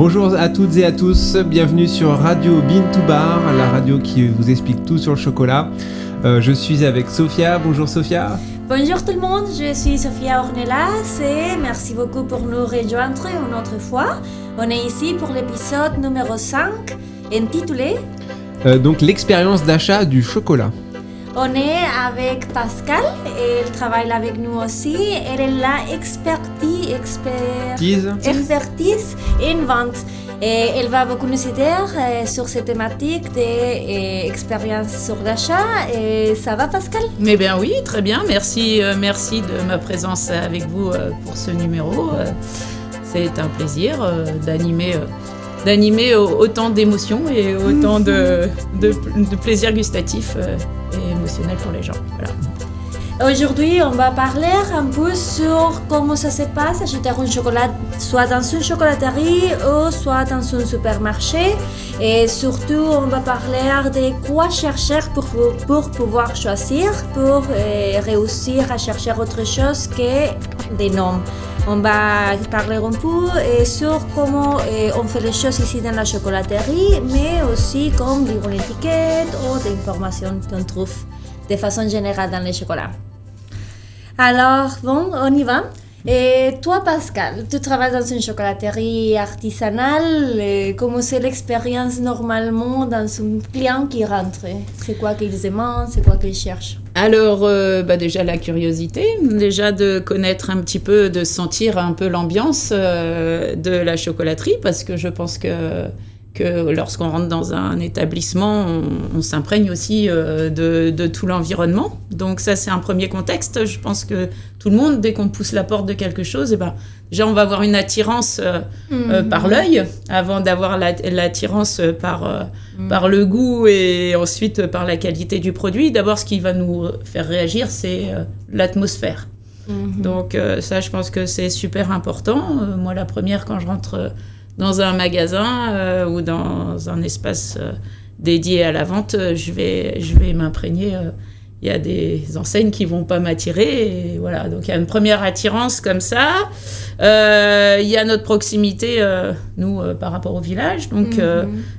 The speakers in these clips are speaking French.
Bonjour à toutes et à tous, bienvenue sur Radio Bean to Bar, la radio qui vous explique tout sur le chocolat. Je suis avec Sophia. Bonjour Sophia. Bonjour tout le monde, je suis Sophia Ornelas et merci beaucoup pour nous rejoindre une autre fois. On est ici pour l'épisode numéro 5 intitulé donc l'expérience d'achat du chocolat. On est avec Pascal, elle travaille avec nous aussi. Elle est la expertise en vente. Et elle va beaucoup nous aider sur cette thématique d'expérience sur l'achat. Et ça va Pascal ? Eh bien oui, très bien. Merci de ma présence avec vous pour ce numéro. C'est un plaisir d'animer autant d'émotions et autant de plaisir gustatif et émotionnel pour les gens. Voilà. Aujourd'hui, on va parler un peu sur comment ça se passe acheter un chocolat, soit dans une chocolaterie ou soit dans un supermarché. Et surtout, on va parler de quoi chercher pour pouvoir choisir, pour réussir à chercher autre chose que des noms. On va parler un peu sur comment on fait les choses ici dans la chocolaterie, mais aussi comme lire une étiquette ou des informations qu'on trouve de façon générale dans les chocolats. Alors, bon, on y va. Et toi, Pascal, tu travailles dans une chocolaterie artisanale. Comment c'est l'expérience normalement dans un client qui rentre ? C'est quoi qu'ils demandent ? C'est quoi qu'ils cherchent ? Alors, déjà la curiosité, déjà de connaître un petit peu, de sentir un peu l'ambiance de la chocolaterie, parce que je pense que lorsqu'on rentre dans un établissement, on s'imprègne aussi de tout l'environnement. Donc ça, c'est un premier contexte. Je pense que tout le monde, dès qu'on pousse la porte de quelque chose, déjà, on va avoir une attirance par l'œil, avant d'avoir l'attirance par le goût et ensuite par la qualité du produit. D'abord, ce qui va nous faire réagir, c'est l'atmosphère. Donc ça, je pense que c'est super important. Moi, la première, quand je rentre dans un magasin ou dans un espace dédié à la vente, je vais m'imprégner. Il y a des enseignes qui vont pas m'attirer. Et voilà. Donc, il y a une première attirance comme ça. Il y a notre proximité, nous, par rapport au village. Donc,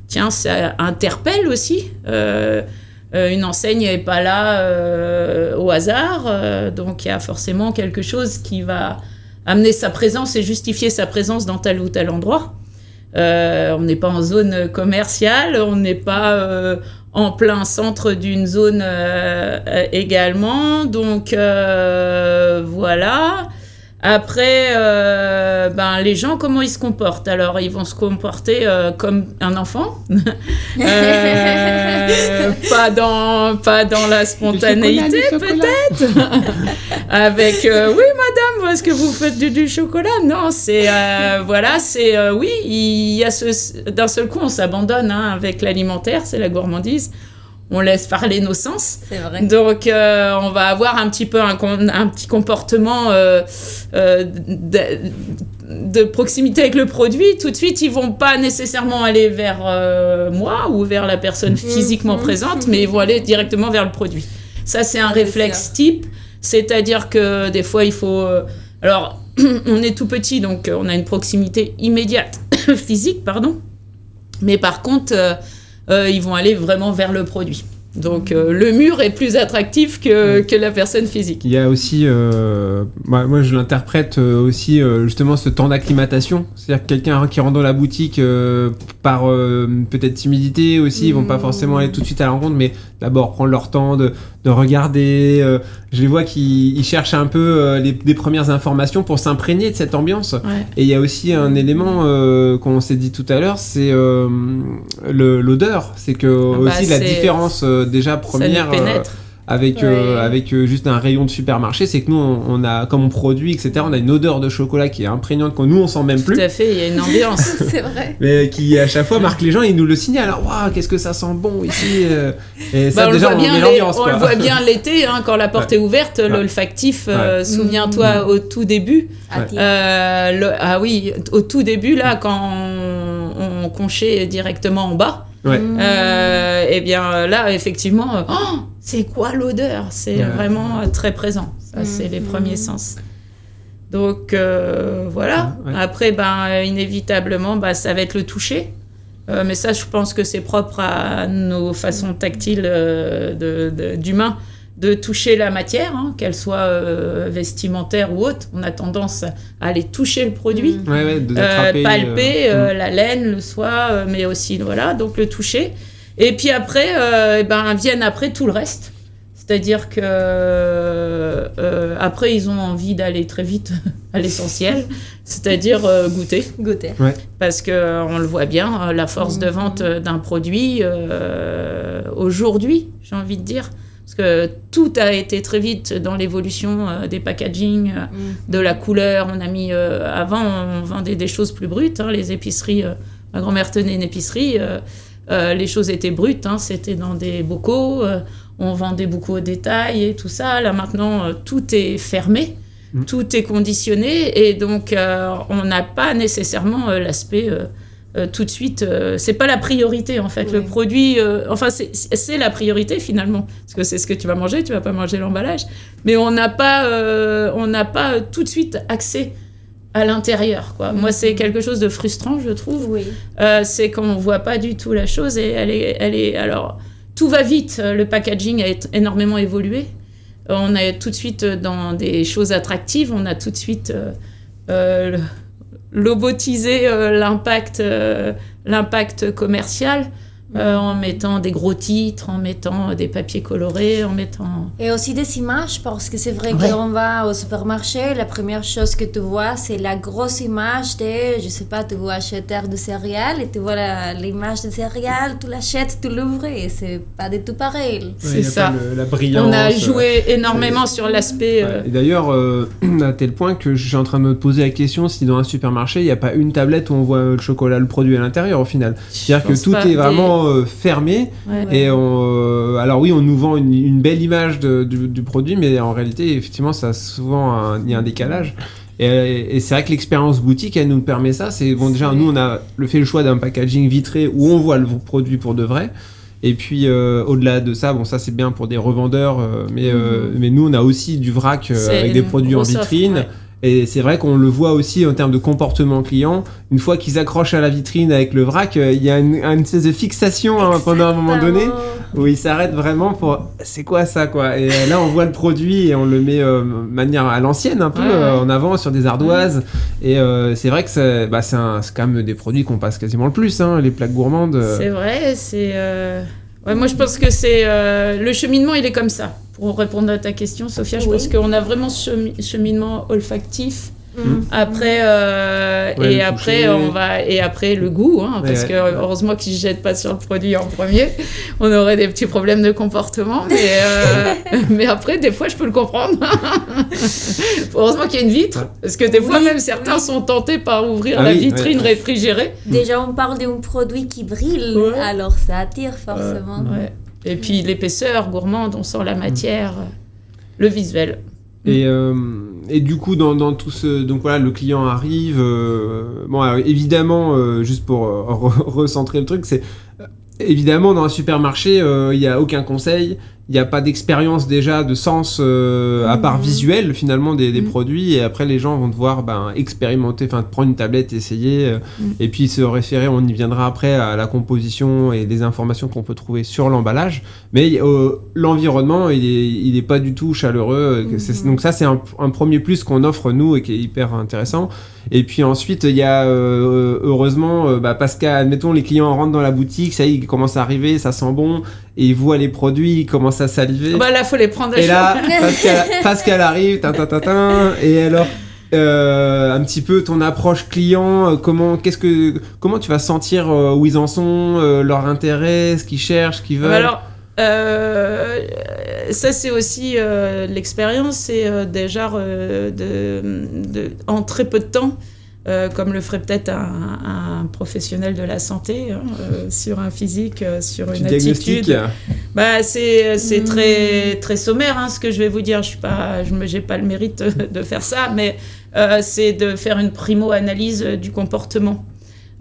tiens, ça interpelle aussi. Une enseigne n'est pas là au hasard. Donc, il y a forcément quelque chose qui va amener sa présence et justifier sa présence dans tel ou tel endroit. On n'est pas en zone commerciale, on n'est pas en plein centre d'une zone également. Donc voilà. Après, les gens, comment ils se comportent ? Alors, ils vont se comporter comme un enfant, pas dans la spontanéité peut-être, avec oui madame, est-ce que vous faites du chocolat ? Non, c'est oui, il y a d'un seul coup on s'abandonne avec l'alimentaire, c'est la gourmandise. On laisse parler nos sens. C'est vrai. Donc, on va avoir un petit peu un petit comportement de proximité avec le produit. Tout de suite, ils vont pas nécessairement aller vers moi ou vers la personne physiquement présente, mais ils vont aller directement vers le produit. Ça, c'est un réflexe type. C'est-à-dire que des fois, il faut... alors, on est tout petit, donc on a une proximité immédiate, physique, pardon. Mais par contre... ils vont aller vraiment vers le produit. Donc, le mur est plus attractif que la personne physique. Il y a aussi, moi je l'interprète aussi justement ce temps d'acclimatation. C'est-à-dire que quelqu'un qui rentre dans la boutique par peut-être timidité aussi, ils vont pas forcément aller tout de suite à la rencontre, mais d'abord prendre leur temps de regarder. Je les vois qu'ils cherchent un peu les premières informations pour s'imprégner de cette ambiance. Ouais. Et il y a aussi un élément qu'on s'est dit tout à l'heure, c'est l'odeur. C'est que aussi la différence déjà première avec juste un rayon de supermarché, c'est que nous on a, comme on produit etc, on a une odeur de chocolat qui est imprégnante, qu'on nous on sent même plus. Tout à fait, il y a une ambiance. C'est vrai. Mais qui à chaque fois marque les gens, ils nous le signalent. Alors waouh, qu'est-ce que ça sent bon ici. Et ça déjà on met l'ambiance. On le voit bien l'été quand la porte est ouverte, l'olfactif. Souviens-toi au tout début. Au tout début là quand on conchait directement en bas. Ouais. Et bien là effectivement c'est quoi l'odeur ? C'est vraiment très présent. Ça c'est les premiers sens. Donc voilà. Ouais. Après, inévitablement, ça va être le toucher. Mais ça, je pense que c'est propre à nos façons tactiles d'humains de toucher la matière, hein, qu'elle soit vestimentaire ou autre. On a tendance à aller toucher le produit, palper la laine, le soie, mais aussi, voilà, donc le toucher. Et puis après, viennent après tout le reste. C'est-à-dire que après, ils ont envie d'aller très vite à l'essentiel, c'est-à-dire goûter. Ouais. Parce qu'on le voit bien, la force de vente d'un produit, aujourd'hui, j'ai envie de dire, parce que tout a été très vite dans l'évolution des packaging, de la couleur. On a mis, avant, on vendait des choses plus brutes, hein, les épiceries, ma grand-mère tenait une épicerie, les choses étaient brutes, hein, c'était dans des bocaux, on vendait beaucoup au détail et tout ça. Là, maintenant, tout est fermé, tout est conditionné, et donc, on n'a pas nécessairement l'aspect tout de suite. C'est pas la priorité, en fait. Oui. Le produit, c'est la priorité, finalement, parce que c'est ce que tu vas manger, tu vas pas manger l'emballage. Mais on n'a pas tout de suite accès à l'intérieur, quoi. Moi, c'est quelque chose de frustrant, je trouve. Oui. C'est qu'on voit pas du tout la chose, et elle est alors... Tout va vite, le packaging a énormément évolué. On est tout de suite dans des choses attractives, on a tout de suite lobotisé l'impact commercial en mettant des gros titres, en mettant des papiers colorés, en mettant... Et aussi des images, parce que c'est vrai qu'on va au supermarché, la première chose que tu vois, c'est la grosse image de, je sais pas, tu vois acheteur de céréales, et tu vois l'image de céréales, tu l'achètes, tu l'ouvres, et c'est pas du tout pareil. C'est ça. La brillance. On a joué énormément sur l'aspect... Et d'ailleurs, à tel point que je suis en train de me poser la question si dans un supermarché, il n'y a pas une tablette où on voit le chocolat, le produit à l'intérieur, au final. C'est-à-dire que tout est vraiment... fermé, et alors oui, on nous vend une belle image du produit, mais en réalité, effectivement, ça souvent il y a un décalage, et c'est vrai que l'expérience boutique, elle nous permet ça. C'est bon, déjà nous on a fait le choix d'un packaging vitré où on voit le produit pour de vrai, et puis au-delà de ça, bon, ça c'est bien pour des revendeurs, mais nous on a aussi du vrac avec des produits en vitrine offre, Et c'est vrai qu'on le voit aussi en termes de comportement client. Une fois qu'ils accrochent à la vitrine avec le vrac, il y a une espèce de fixation pendant un moment donné où ils s'arrêtent vraiment pour « c'est quoi ça ?» quoi. Et là, on voit le produit et on le met de manière à l'ancienne, un peu en avant sur des ardoises. Et c'est vrai que c'est quand même des produits qu'on passe quasiment le plus, hein, les plaques gourmandes. C'est vrai, c'est... Ouais, moi, je pense que c'est... le cheminement, il est comme ça. Pour répondre à ta question, Sophia, je pense qu'on a vraiment ce cheminement olfactif. Après, après le goût, hein, parce que heureusement qu'ils ne jettent pas sur le produit en premier, on aurait des petits problèmes de comportement, mais après, des fois, je peux le comprendre. Heureusement qu'il y a une vitre, parce que des fois, même certains sont tentés par ouvrir la vitrine réfrigérée. Déjà, on parle d'un produit qui brille, alors ça attire forcément. Et puis l'épaisseur gourmande, on sent la matière, le visuel. Et du coup, dans tout ce... Donc voilà, le client arrive... bon, alors, évidemment, juste pour recentrer le truc, c'est... Évidemment, dans un supermarché, il n'y a aucun conseil, il n'y a pas d'expérience déjà, de sens, à part visuel, finalement, des produits. Et après, les gens vont devoir expérimenter, prendre une tablette, essayer, et puis se référer, on y viendra après, à la composition et des informations qu'on peut trouver sur l'emballage. Mais l'environnement, il est pas du tout chaleureux. Donc ça, c'est un premier plus qu'on offre, nous, et qui est hyper intéressant. Et puis ensuite, il y a, heureusement, parce qu'admettons, les clients rentrent dans la boutique, ça y est, ils commencent à arriver, ça sent bon, et ils voient les produits, ils commencent à saliver. Là, faut les prendre à chaud. Et là, Pascal arrive, et alors, un petit peu ton approche client, comment tu vas sentir où ils en sont, leur intérêt, ce qu'ils cherchent, ce qu'ils veulent. Alors, ça c'est aussi l'expérience, c'est déjà en très peu de temps, comme le ferait peut-être un professionnel de la santé, sur un physique, sur une attitude. C'est très, très sommaire, hein, ce que je vais vous dire. J'ai pas le mérite de faire ça, mais c'est de faire une primo-analyse du comportement.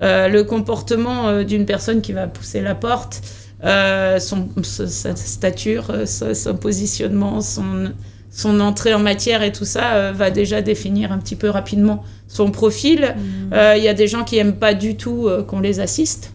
Le comportement d'une personne qui va pousser la porte, sa stature, son positionnement, son entrée en matière et tout ça va déjà définir un petit peu rapidement son profil. Il y a des gens qui n'aiment pas du tout qu'on les assiste.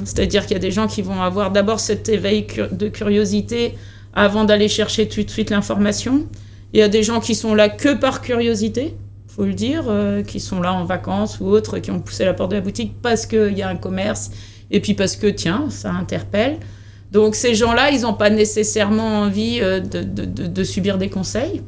C'est-à-dire qu'il y a des gens qui vont avoir d'abord cet éveil de curiosité avant d'aller chercher tout de suite l'information. Il y a des gens qui sont là que par curiosité, faut le dire, qui sont là en vacances ou autres, qui ont poussé la porte de la boutique parce qu'il y a un commerce et puis parce que, tiens, ça interpelle. Donc ces gens-là, ils n'ont pas nécessairement envie de subir des conseils.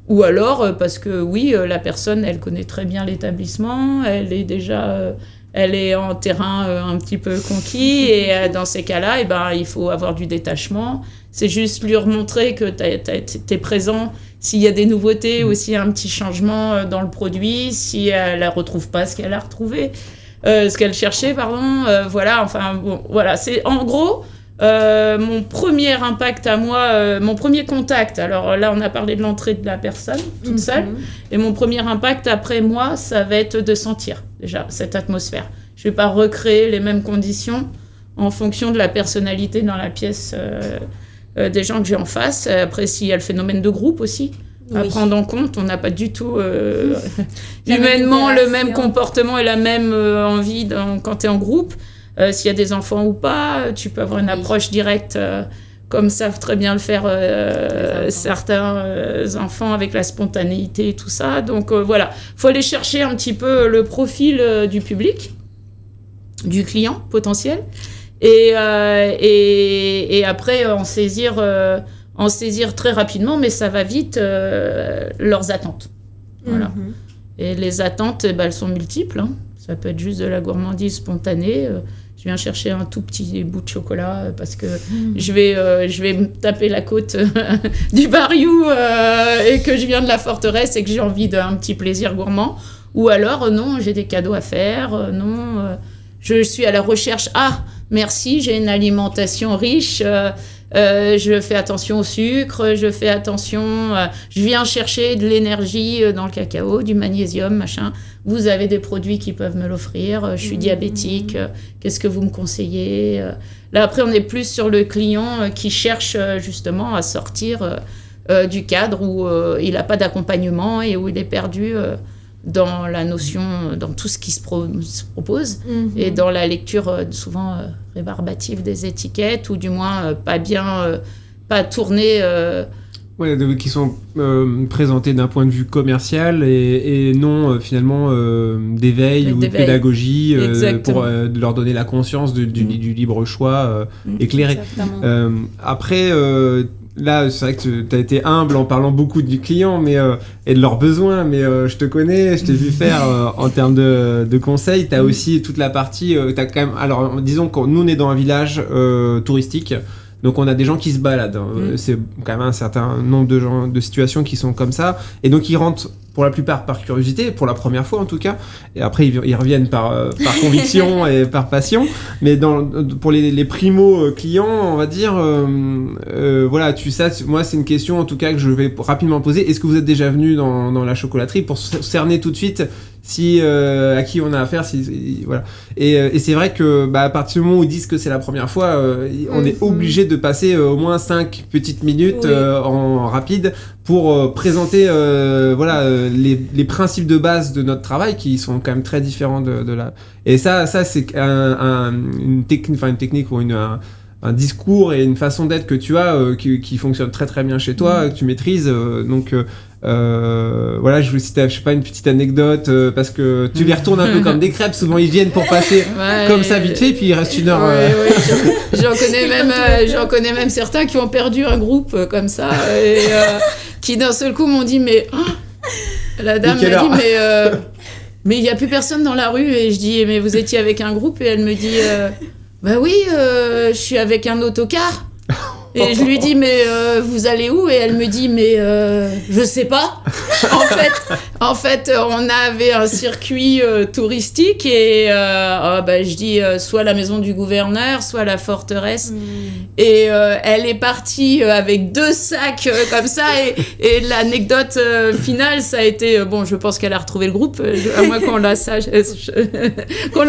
Ou alors parce que, oui, la personne, elle connaît très bien l'établissement, elle est déjà... elle est en terrain un petit peu conquis et dans ces cas-là, il faut avoir du détachement. C'est juste lui remontrer que t'es présent s'il y a des nouveautés ou s'il y a un petit changement dans le produit, si elle ne retrouve pas ce qu'elle a retrouvé, ce qu'elle cherchait, pardon. C'est en gros mon premier impact à moi, mon premier contact. Alors là, on a parlé de l'entrée de la personne toute seule. Et mon premier impact après moi, ça va être de sentir déjà cette atmosphère. Je ne vais pas recréer les mêmes conditions en fonction de la personnalité dans la pièce des gens que j'ai en face. Après, s'il y a le phénomène de groupe aussi à prendre en compte, on n'a pas du tout humainement le même comportement et la même envie quand tu es en groupe. S'il y a des enfants ou pas, tu peux avoir une approche directe comme savent très bien le faire certains enfants avec la spontanéité et tout ça. Donc voilà, il faut aller chercher un petit peu le profil du public, du client potentiel, et après en saisir très rapidement, mais ça va vite, leurs attentes. Voilà. Et les attentes, elles sont multiples. Hein. Ça peut être juste de la gourmandise spontanée. Je viens chercher un tout petit bout de chocolat parce que je vais me taper la côte du Bariou et que je viens de la forteresse et que j'ai envie d'un petit plaisir gourmand. Ou alors, non, j'ai des cadeaux à faire. Je suis à la recherche. Ah, merci, j'ai une alimentation riche. Je fais attention au sucre, je fais attention, je viens chercher de l'énergie dans le cacao, du magnésium, machin. Vous avez des produits qui peuvent me l'offrir, je suis diabétique, qu'est-ce que vous me conseillez? Là, après, on est plus sur le client qui cherche justement à sortir du cadre où il n'a pas d'accompagnement et où il est perdu dans la notion, dans tout ce qui se propose et dans la lecture souvent rébarbative des étiquettes ou du moins pas tournées. Qui sont présentées d'un point de vue commercial et non finalement d'éveil ou de pédagogie pour leur donner la conscience du libre choix éclairé. Après... là, c'est vrai que tu as été humble en parlant beaucoup du client et de leurs besoins, mais je te connais, je t'ai vu faire en termes de conseils. Tu as aussi toute la partie... t'as quand même, alors, disons que nous, on est dans un village touristique, donc on a des gens qui se baladent. C'est quand même un certain nombre de situations qui sont comme ça. Et donc, ils rentrent pour la plupart par curiosité, pour la première fois en tout cas. Et après, ils reviennent par conviction et par passion. Mais pour les primo-clients, on va dire, voilà, moi, c'est une question en tout cas que je vais rapidement poser. Est-ce que vous êtes déjà venu dans la chocolaterie pour cerner tout de suite à qui on a affaire, voilà. Et c'est vrai que à partir du moment où ils disent que c'est la première fois, on est obligé de passer au moins 5 petites minutes en rapide pour présenter les principes de base de notre travail qui sont quand même très différents de la... Et ça c'est une technique ou un discours et une façon d'être que tu as qui fonctionne très très bien chez toi, que tu maîtrises. Voilà, je voulais citer, je sais pas, une petite anecdote parce que tu les retournes un peu comme des crêpes. Souvent ils viennent pour passer comme ça vite fait, puis il reste une heure. J'en connais même certains qui ont perdu un groupe comme ça et qui d'un seul coup m'ont dit la dame m'a dit mais il y a plus personne dans la rue et je dis mais vous étiez avec un groupe et elle me dit bah oui, je suis avec un autocar. Et je lui dis mais vous allez où? Et elle me dit mais je sais pas. En fait on avait un circuit touristique et je dis soit la maison du gouverneur, soit la forteresse. Et elle est partie avec 2 sacs comme ça et l'anecdote finale ça a été je pense qu'elle a retrouvé le groupe à moins qu'on la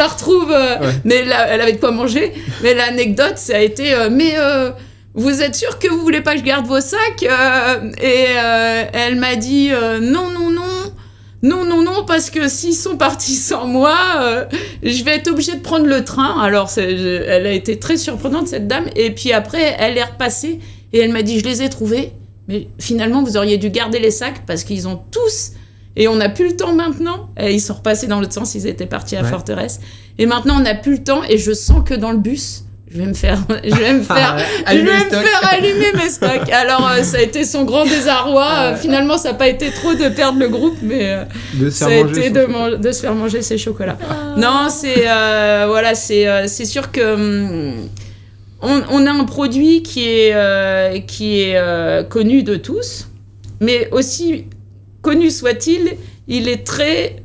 retrouve mais elle avait de quoi manger. Mais l'anecdote ça a été vous êtes sûr que vous voulez pas que je garde vos sacs ? Elle m'a dit non, parce que s'ils sont partis sans moi, je vais être obligée de prendre le train. Alors, elle a été très surprenante, cette dame. Et puis après, elle est repassée et elle m'a dit, je les ai trouvés. Mais finalement, vous auriez dû garder les sacs parce qu'ils ont tous... Et on n'a plus le temps maintenant. Et ils sont repassés dans l'autre sens, ils étaient partis à Forteresse. Et maintenant, on n'a plus le temps et je sens que dans le bus... Je vais me faire allumer mes stocks. Alors, ça a été son grand désarroi. Finalement, ça n'a pas été trop de perdre le groupe, mais ça a été de se faire manger ses chocolats. Non, c'est sûr que on a un produit qui est connu de tous, mais aussi connu soit-il, il est très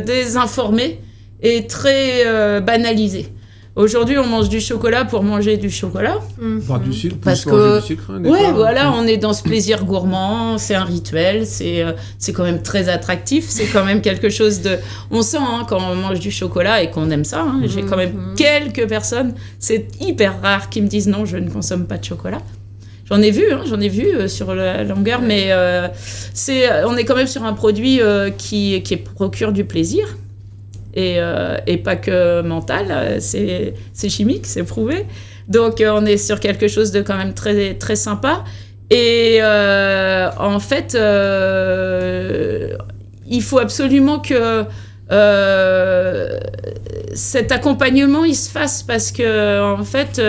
désinformé et très banalisé. Aujourd'hui, on mange du chocolat pour manger du chocolat. Boire du sucre, parce que du sucre, on est dans ce plaisir gourmand, c'est un rituel, c'est quand même très attractif, c'est quand même quelque chose de... On sent quand on mange du chocolat et qu'on aime ça. J'ai quand même quelques personnes, c'est hyper rare, qui me disent non, je ne consomme pas de chocolat. J'en ai vu sur la longueur, mais on est quand même sur un produit qui procure du plaisir. Et pas que mental, c'est chimique, c'est prouvé. Donc, on est sur quelque chose de quand même très, très sympa. Et en fait, il faut absolument que cet accompagnement, il se fasse parce que, en fait...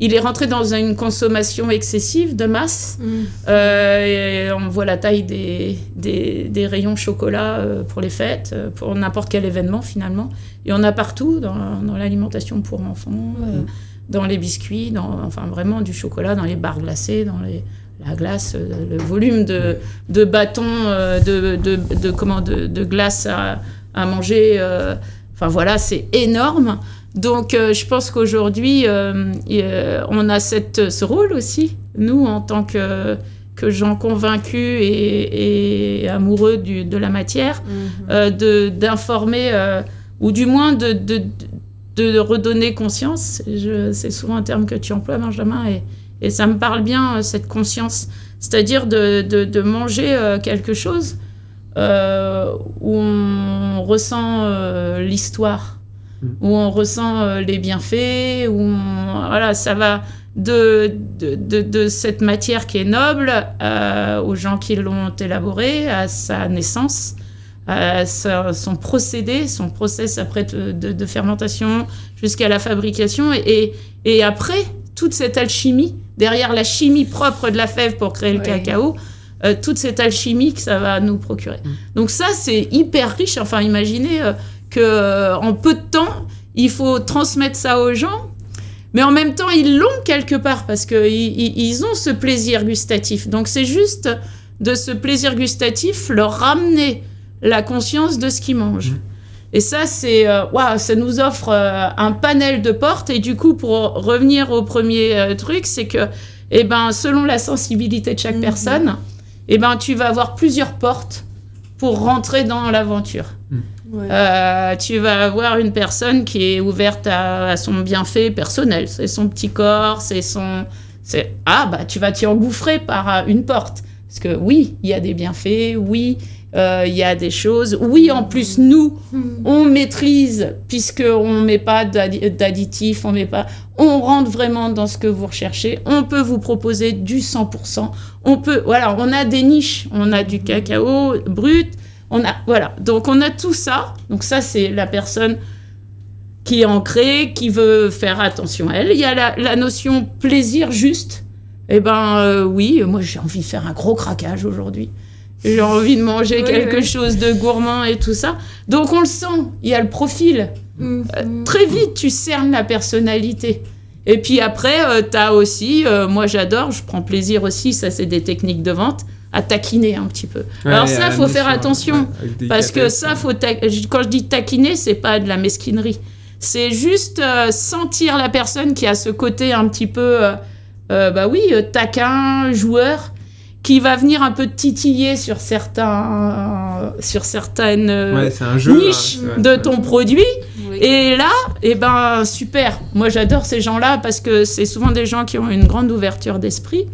il est rentré dans une consommation excessive de masse. Et on voit la taille des rayons chocolat pour les fêtes, pour n'importe quel événement finalement. Et on a partout dans l'alimentation pour enfants, dans les biscuits, enfin vraiment du chocolat, dans les barres glacées, dans la glace, le volume de bâtons, de glace à manger. Enfin voilà, c'est énorme. Donc, je pense qu'aujourd'hui, on a ce rôle aussi, nous, en tant que gens convaincus et amoureux de la matière, d'informer, ou du moins de redonner conscience. C'est souvent un terme que tu emploies, Benjamin, et ça me parle bien, cette conscience. C'est-à-dire de manger quelque chose où on ressent l'histoire. Où on ressent les bienfaits, ça va de cette matière qui est noble aux gens qui l'ont élaborée, à sa naissance, à son procédé, son process après de fermentation jusqu'à la fabrication. Et après, toute cette alchimie, derrière la chimie propre de la fève pour créer le cacao, toute cette alchimie que ça va nous procurer. Donc ça, c'est hyper riche. Enfin, imaginez... qu'en peu de temps, il faut transmettre ça aux gens, mais en même temps, ils l'ont quelque part parce qu'ils ont ce plaisir gustatif. Donc, c'est juste de ce plaisir gustatif leur ramener la conscience de ce qu'ils mangent. Et ça, ça nous offre un panel de portes. Et du coup, pour revenir au premier truc, c'est que, selon la sensibilité de chaque personne, tu vas avoir plusieurs portes pour rentrer dans l'aventure. Tu vas avoir une personne qui est ouverte à son bienfait personnel, c'est son petit corps, tu vas t'y engouffrer par une porte. Parce que oui, il y a des bienfaits, oui, il y a des choses. Oui, en plus, nous, on maîtrise, puisqu'on ne met pas d'additifs, on rentre vraiment dans ce que vous recherchez. On peut vous proposer du 100%. On a des niches, on a du cacao brut, donc on a tout ça. Donc ça, c'est la personne qui est ancrée, qui veut faire attention à elle. Il y a la notion plaisir juste. Oui, moi j'ai envie de faire un gros craquage aujourd'hui. J'ai envie de manger quelque chose de gourmand et tout ça. Donc on le sent, il y a le profil. Très vite, tu cernes la personnalité. Et puis après, tu as aussi, moi j'adore, je prends plaisir aussi, ça c'est des techniques de vente, à taquiner un petit peu. Alors ça, il faut faire attention, parce que ça, quand je dis taquiner, c'est pas de la mesquinerie. C'est juste sentir la personne qui a ce côté un petit peu, taquin, joueur, qui va venir un peu titiller sur certaines niches de ton produit. Et là, super. Moi, j'adore ces gens-là parce que c'est souvent des gens qui ont une grande ouverture d'esprit.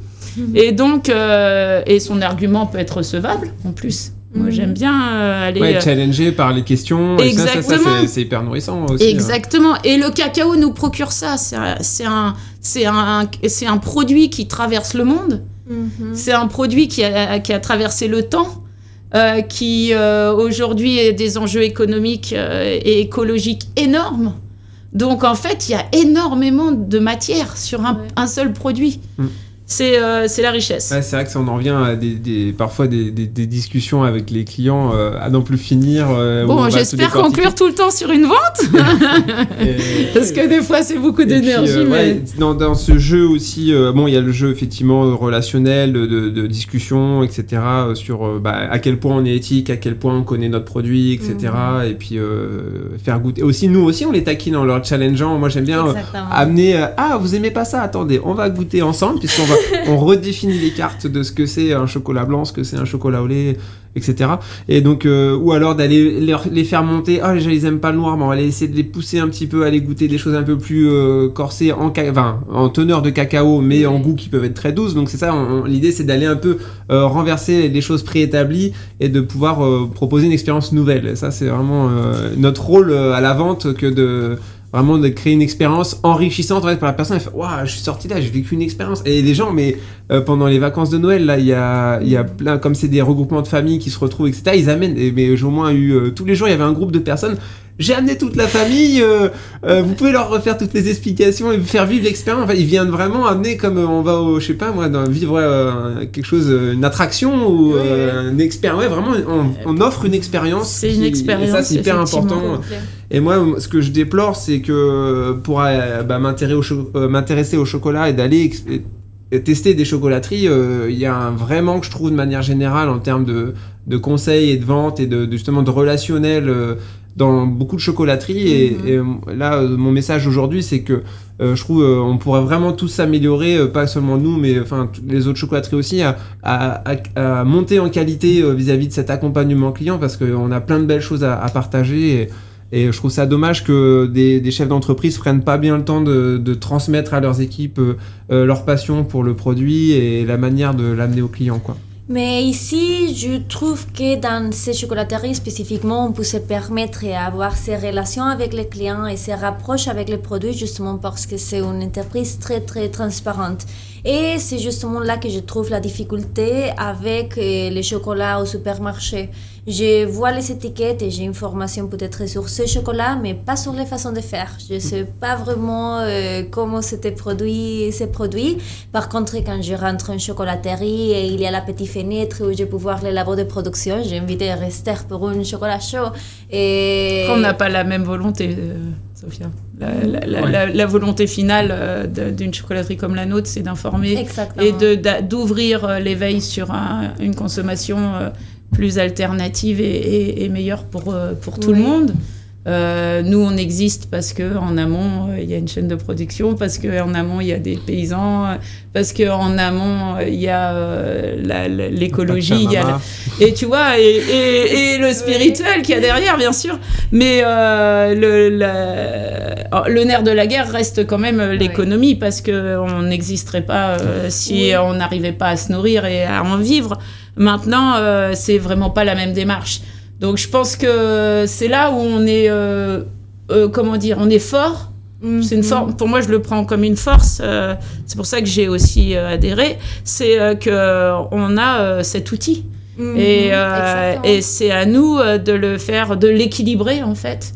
Et donc, et son argument peut être recevable, en plus. Moi, j'aime bien aller... Ouais, challenger par les questions. Exactement. Et ça, c'est hyper nourrissant aussi. Exactement. Et le cacao nous procure ça. C'est un produit qui traverse le monde. C'est un produit qui a traversé le temps, qui aujourd'hui a des enjeux économiques et écologiques énormes. Donc, en fait, il y a énormément de matière sur un seul produit. C'est la richesse. Ouais, c'est vrai que ça, on en revient à parfois des discussions avec les clients à n'en plus finir. Bon, j'espère conclure tout le temps sur une vente. Parce que des fois, c'est beaucoup d'énergie. Ouais, dans ce jeu aussi, il y a le jeu effectivement relationnel, de discussion, etc. Sur à quel point on est éthique, à quel point on connaît notre produit, etc. Et puis faire goûter. Aussi, nous aussi, on les taquine en leur challengeant. Moi, j'aime bien amener vous aimez pas ça? Attendez, on va goûter ensemble, on redéfinit les cartes de ce que c'est un chocolat blanc, ce que c'est un chocolat au lait, etc. Et donc, ou alors d'aller les faire monter. Ils aiment pas le noir, mais on va essayer de les pousser un petit peu à aller goûter des choses un peu plus corsées en teneur de cacao, mais en goût qui peuvent être très douces. Donc c'est ça, l'idée c'est d'aller un peu renverser les choses préétablies et de pouvoir proposer une expérience nouvelle. Et ça, c'est vraiment notre rôle à la vente que vraiment de créer une expérience enrichissante pour la personne. Elle fait waouh, je suis sorti là, j'ai vécu une expérience. Et les gens, pendant les vacances de Noël, là, il y a plein, comme c'est des regroupements de familles qui se retrouvent, etc. Ils amènent, mais j'ai au moins eu tous les jours, il y avait un groupe de personnes. J'ai amené toute la famille. Vous pouvez leur refaire toutes les explications et faire vivre l'expérience. Enfin, ils viennent vraiment amener comme on va vivre quelque chose, une attraction ou une expérience. Ouais, vraiment, on offre une expérience. C'est une expérience. Et ça, c'est hyper important. Et moi, ce que je déplore, c'est que pour m'intéresser au chocolat et d'aller tester des chocolateries, il y a vraiment, que je trouve de manière générale, en termes de conseils et de vente et justement de relationnel dans beaucoup de chocolateries. Et là, mon message aujourd'hui, c'est que je trouve on pourrait vraiment tous s'améliorer, pas seulement nous, mais enfin les autres chocolateries aussi, à monter en qualité vis-à-vis de cet accompagnement client, parce qu'on a plein de belles choses à partager. Et je trouve ça dommage que des chefs d'entreprise prennent pas bien le temps de transmettre à leurs équipes leur passion pour le produit et la manière de l'amener aux clients, quoi. Mais ici, je trouve que dans ces chocolateries spécifiquement, on peut se permettre d'avoir ces relations avec les clients et ces rapproches avec les produits, justement parce que c'est une entreprise très très transparente. Et c'est justement là que je trouve la difficulté avec les chocolats au supermarché. Je vois les étiquettes et j'ai une formation peut-être sur ce chocolat, mais pas sur les façons de faire. Je ne sais pas vraiment comment c'était produit, ces produits. Par contre, quand je rentre en chocolaterie et il y a la petite fenêtre où je peux voir les labos de production, j'ai envie de rester pour un chocolat chaud. Et... On n'a pas la même volonté, Sophia. La volonté finale d'une chocolaterie comme la nôtre, c'est d'informer. Exactement. Et d'ouvrir l'éveil sur une consommation plus alternative et meilleure pour tout le monde. Nous, on existe parce qu'en amont, il y a une chaîne de production, parce qu'en amont, il y a des paysans, parce qu'en amont, il y a l'écologie, et tu vois, et le spirituel qu'il y a derrière, bien sûr. Mais le nerf de la guerre reste quand même l'économie, parce qu'on n'existerait pas si on n'arrivait pas à se nourrir et à en vivre. Maintenant, c'est vraiment pas la même démarche. Donc je pense que c'est là où on est, on est fort. C'est une forme. Pour moi, je le prends comme une force. C'est pour ça que j'ai aussi adhéré. C'est qu'on a cet outil. Et c'est à nous de le faire, de l'équilibrer en fait.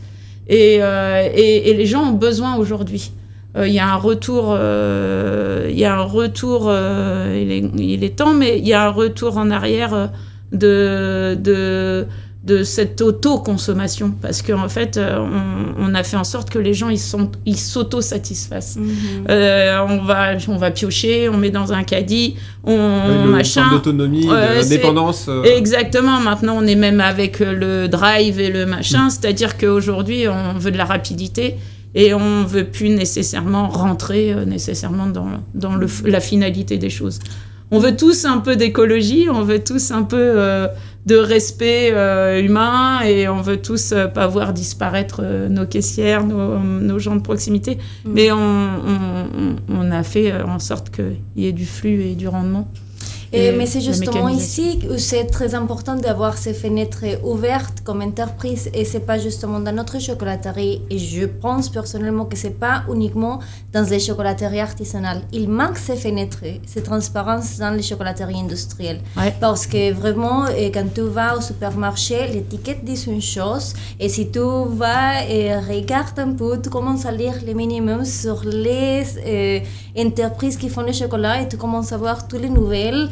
Et les gens ont besoin aujourd'hui. Il y a un retour, il est temps, mais il y a un retour en arrière de cette auto-consommation, parce qu'en fait, on a fait en sorte que les gens, ils s'auto-satisfassent. On va piocher, on met dans un caddie, une forme d'autonomie, d'indépendance. Exactement, maintenant on est même avec le drive et le machin, c'est-à-dire qu'aujourd'hui, on veut de la rapidité. Et on ne veut plus nécessairement rentrer dans la finalité des choses. On veut tous un peu d'écologie, on veut tous un peu de respect humain, et on veut tous pas voir disparaître nos caissières, nos gens de proximité. Mais on a fait en sorte qu'il y ait du flux et du rendement. Mais c'est justement ici où c'est très important d'avoir ces fenêtres ouvertes comme entreprise, et c'est pas justement dans notre chocolaterie, et je pense personnellement que c'est pas uniquement dans les chocolateries artisanales. Il manque ces fenêtres, ces transparences dans les chocolateries industrielles. Ouais. Parce que vraiment, quand tu vas au supermarché, l'étiquette dit une chose, et si tu vas et regardes un peu, tu commences à lire le minimum sur les entreprises qui font le chocolat, et tu commences à voir toutes les nouvelles.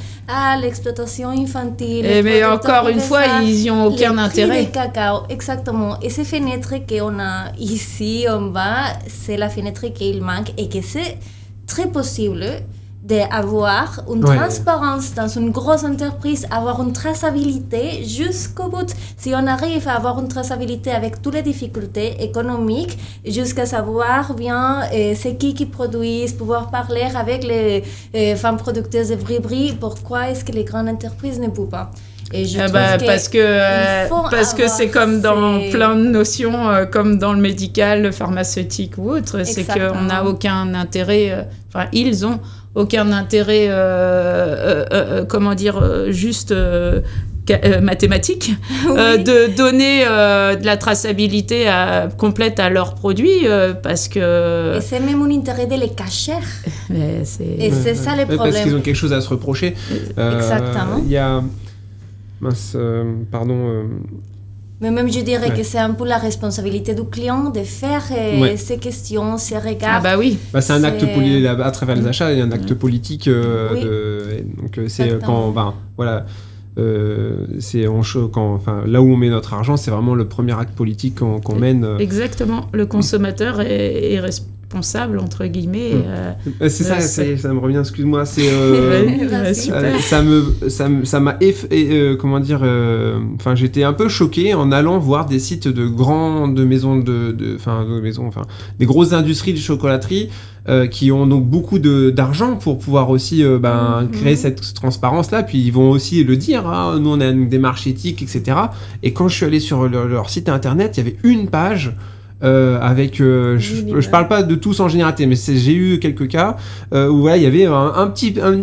L'exploitation infantile. Mais encore une fois, ils n'y ont aucun intérêt. Le cacao, exactement. Et ces fenêtres qu'on a ici en bas, c'est la fenêtre qu'il manque, et que c'est très possible d'avoir une transparence dans une grosse entreprise, avoir une traçabilité jusqu'au bout. Si on arrive à avoir une traçabilité avec toutes les difficultés économiques, jusqu'à savoir bien c'est qui produisent, pouvoir parler avec les femmes producteuses de bris-bris, pourquoi est-ce que les grandes entreprises ne peuvent pas? Et je parce que c'est comme dans plein de notions, comme dans le médical, le pharmaceutique ou autre, c'est qu'on n'a aucun intérêt, ils ont aucun intérêt, juste mathématique, de donner de la traçabilité complète à leurs produits, parce que... Et c'est même un intérêt de les cacher. Et c'est ça le problème. Parce qu'ils ont quelque chose à se reprocher. Exactement. Il y a... pardon... Mais même je dirais que c'est un peu la responsabilité du client de faire ces questions, ces regards. Ah bah oui. C'est un acte politique à travers les achats, il y a un acte politique. Donc c'est quand là où on met notre argent, c'est vraiment le premier acte politique qu'on mène. Exactement. Le consommateur est responsable entre guillemets. C'est ça, ça me revient. Excuse-moi. C'est super. ça m'a comment dire. J'étais un peu choqué en allant voir des sites de grandes maisons des grosses industries de chocolaterie. Qui ont donc beaucoup d'argent pour pouvoir aussi créer cette transparence-là. Puis ils vont aussi le dire, nous on a une démarche éthique, etc. Et quand je suis allé sur leur site internet, il y avait une page avec je parle pas de tous en généralité, mais j'ai eu quelques cas où il y avait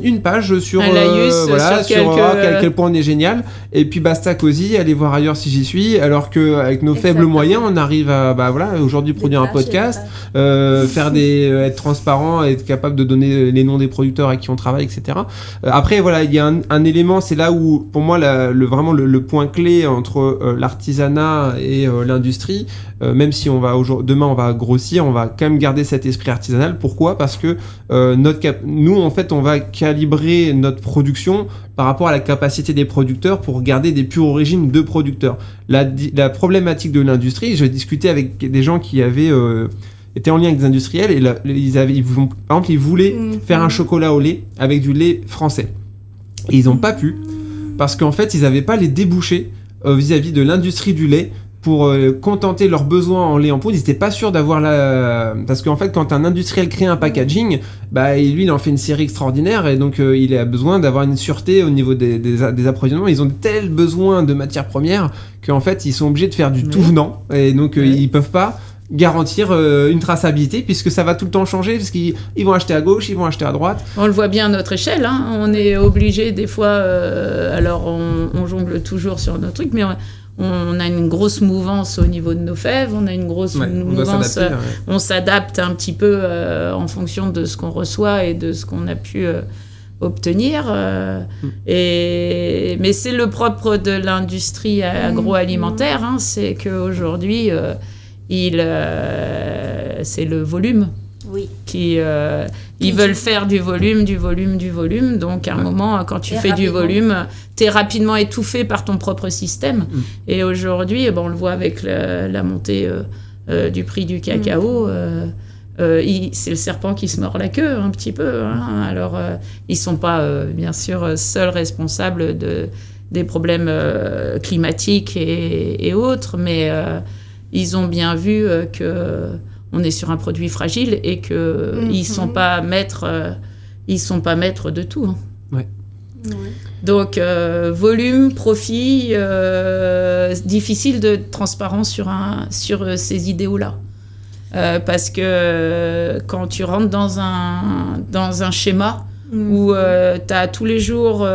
une page sur à quel point on est génial, et puis basta cosy, allez voir ailleurs si j'y suis, alors que avec nos faibles moyens on arrive à aujourd'hui produire un podcast, être transparent, être capable de donner les noms des producteurs avec qui on travaille, etc. Après il y a un élément, c'est là où pour moi vraiment le point clé entre l'artisanat et l'industrie, même si demain on va grossir, on va quand même garder cet esprit artisanal. Pourquoi ? Parce que nous en fait on va calibrer notre production par rapport à la capacité des producteurs pour garder des pures origines de producteurs. La problématique de l'industrie, je discutais avec des gens qui avaient étaient en lien avec des industriels, et par exemple ils voulaient faire un chocolat au lait avec du lait français, et ils n'ont pas pu parce qu'en fait ils n'avaient pas les débouchés vis-à-vis de l'industrie du lait pour contenter leurs besoins en lait en poudre. Ils n'étaient pas sûrs d'avoir parce qu'en fait quand un industriel crée un packaging, lui il en fait une série extraordinaire, et donc il a besoin d'avoir une sûreté au niveau des approvisionnements. Ils ont tel besoin de matières premières qu'en fait ils sont obligés de faire du tout venant, et donc ils peuvent pas garantir une traçabilité, puisque ça va tout le temps changer, parce qu'ils vont acheter à gauche, ils vont acheter à droite. On le voit bien à notre échelle, on est obligé des fois, alors on jongle toujours sur nos trucs, mais on a une grosse mouvance au niveau de nos fèves, on a une grosse mouvance, on s'adapte un petit peu en fonction de ce qu'on reçoit et de ce qu'on a pu obtenir. Mais c'est le propre de l'industrie agroalimentaire, c'est qu'aujourd'hui, c'est le volume. Oui. Ils veulent faire du volume. Donc, à un moment, quand tu fais du volume, t'es rapidement étouffé par ton propre système. Et aujourd'hui, on le voit avec la montée du prix du cacao. C'est le serpent qui se mord la queue, un petit peu. Alors, ils sont pas, bien sûr, seuls responsables des problèmes climatiques et autres, mais ils ont bien vu que on est sur un produit fragile, et que ils sont pas maîtres de tout. Donc, volume, profit, difficile de transparence sur ces idéaux-là. Parce que quand tu rentres dans un schéma où tu as tous les jours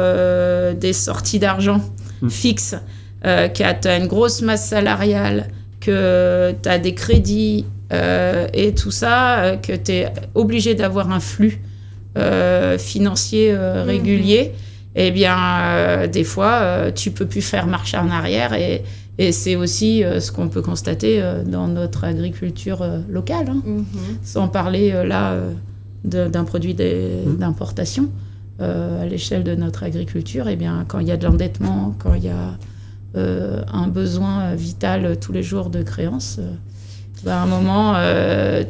des sorties d'argent fixes, que tu as une grosse masse salariale, que tu as des crédits et tout ça, que tu es obligé d'avoir un flux financier régulier, eh bien, des fois, tu peux plus faire marche en arrière et c'est aussi ce qu'on peut constater dans notre agriculture locale, sans parler d'un produit d'importation. À l'échelle de notre agriculture, eh bien, quand il y a de l'endettement, quand il y a un besoin vital tous les jours de créance, à un moment,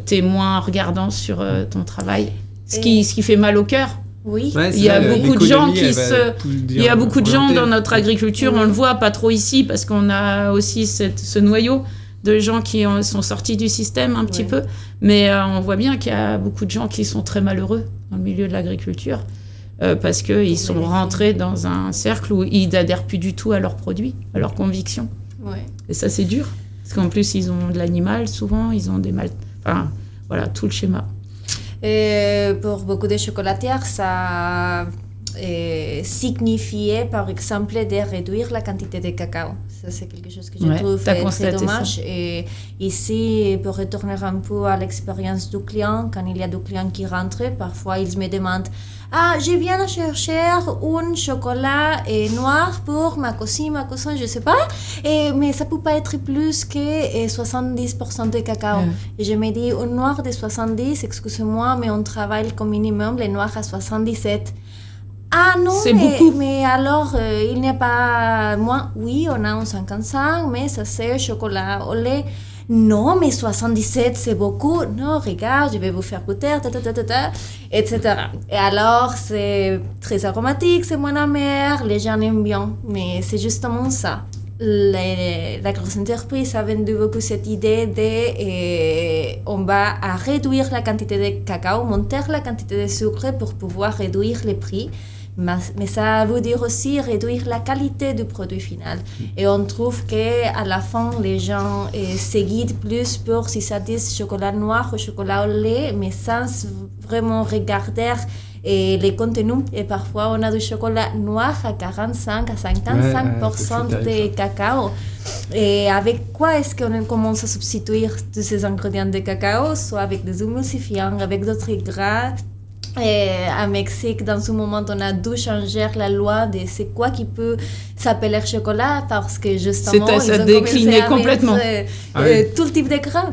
tu es moins regardant sur ton travail. Ce qui fait mal au cœur. Oui. Ouais, il y a beaucoup de gens il y a beaucoup de gens dans notre agriculture, on le voit pas trop ici parce qu'on a aussi ce noyau de gens qui sont sortis du système un petit peu, mais on voit bien qu'il y a beaucoup de gens qui sont très malheureux dans le milieu de l'agriculture parce qu'ils sont rentrés dans un cercle où ils n'adhèrent plus du tout à leurs produits, à leurs convictions. Ouais. Et ça, c'est dur parce qu'en plus, ils ont de l'animal souvent, ils ont des enfin, voilà, tout le schéma. Et pour beaucoup de chocolatières, ça signifiait, par exemple, de réduire la quantité de cacao. Ça, c'est quelque chose que je trouve très dommage. Ça. Et ici, pour retourner un peu à l'expérience du client, quand il y a des clients qui rentrent, parfois ils me demandent « Ah, je viens de chercher un chocolat noir pour ma cousine, je ne sais pas, mais ça ne peut pas être plus que 70% de cacao. » Et je me dis « Un noir de 70, excusez-moi, mais on travaille comme minimum les noirs à 77. » Ah non, mais alors, il n'y a pas moins. Oui, on a un 55, mais ça c'est chocolat au lait. Non, mais 77, c'est beaucoup. Non, regarde, je vais vous faire goûter, etc. Et alors, c'est très aromatique, c'est moins amer, les gens aiment bien. Mais c'est justement ça. La grosse entreprise a vendu beaucoup cette idée de on va réduire la quantité de cacao, monter la quantité de sucre pour pouvoir réduire les prix. Mais ça veut dire aussi réduire la qualité du produit final. Et on trouve qu'à la fin, les gens se guident plus pour si ça dit chocolat noir ou chocolat au lait, mais sans vraiment regarder les contenus. Et parfois, on a du chocolat noir à 45 à 55% de cacao. Et avec quoi est-ce qu'on commence à substituer tous ces ingrédients de cacao? Soit avec des émulsifiants, avec d'autres gras. À Mexique, dans ce moment, on a dû changer la loi de c'est quoi qui peut s'appeler chocolat parce que justement, ça décliné complètement. Tout le type de gras.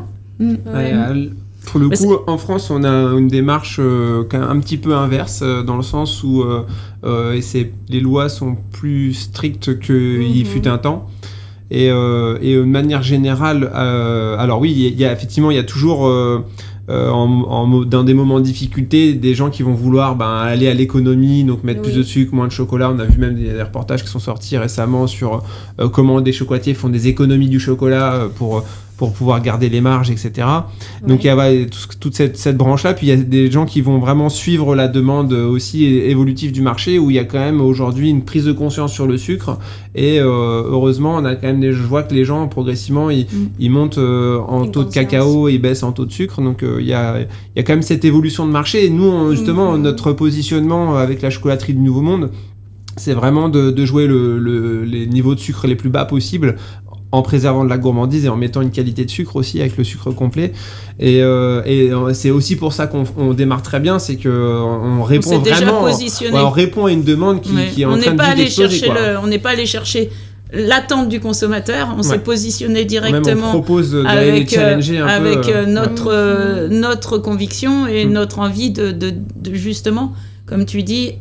Pour le coup, en France, on a une démarche un petit peu inverse dans le sens où les lois sont plus strictes qu'il fut un temps. Et de manière générale, alors oui, il y a toujours dans des moments de difficulté, des gens qui vont vouloir aller à l'économie, donc mettre plus de sucre, moins de chocolat. On a vu même des reportages qui sont sortis récemment sur comment des chocolatiers font des économies du chocolat pour pouvoir garder les marges, etc. Donc il y a toute cette branche-là. Puis il y a des gens qui vont vraiment suivre la demande aussi évolutive du marché, où il y a quand même aujourd'hui une prise de conscience sur le sucre. Et heureusement, on a quand même je vois que les gens progressivement ils montent en taux de cacao et ils baissent en taux de sucre. Donc il y a quand même cette évolution de marché. Et nous, justement, notre positionnement avec la chocolaterie du Nouveau Monde, c'est vraiment de jouer les niveaux de sucre les plus bas possibles, en préservant de la gourmandise et en mettant une qualité de sucre aussi avec le sucre complet. Et c'est aussi pour ça qu'on démarre très bien, c'est qu'on répond vraiment, on répond à une demande qui est en train de exploser. On n'est pas allé chercher l'attente du consommateur, on s'est positionné directement. On propose d'aller challenger un peu notre conviction et notre envie de justement, comme tu dis,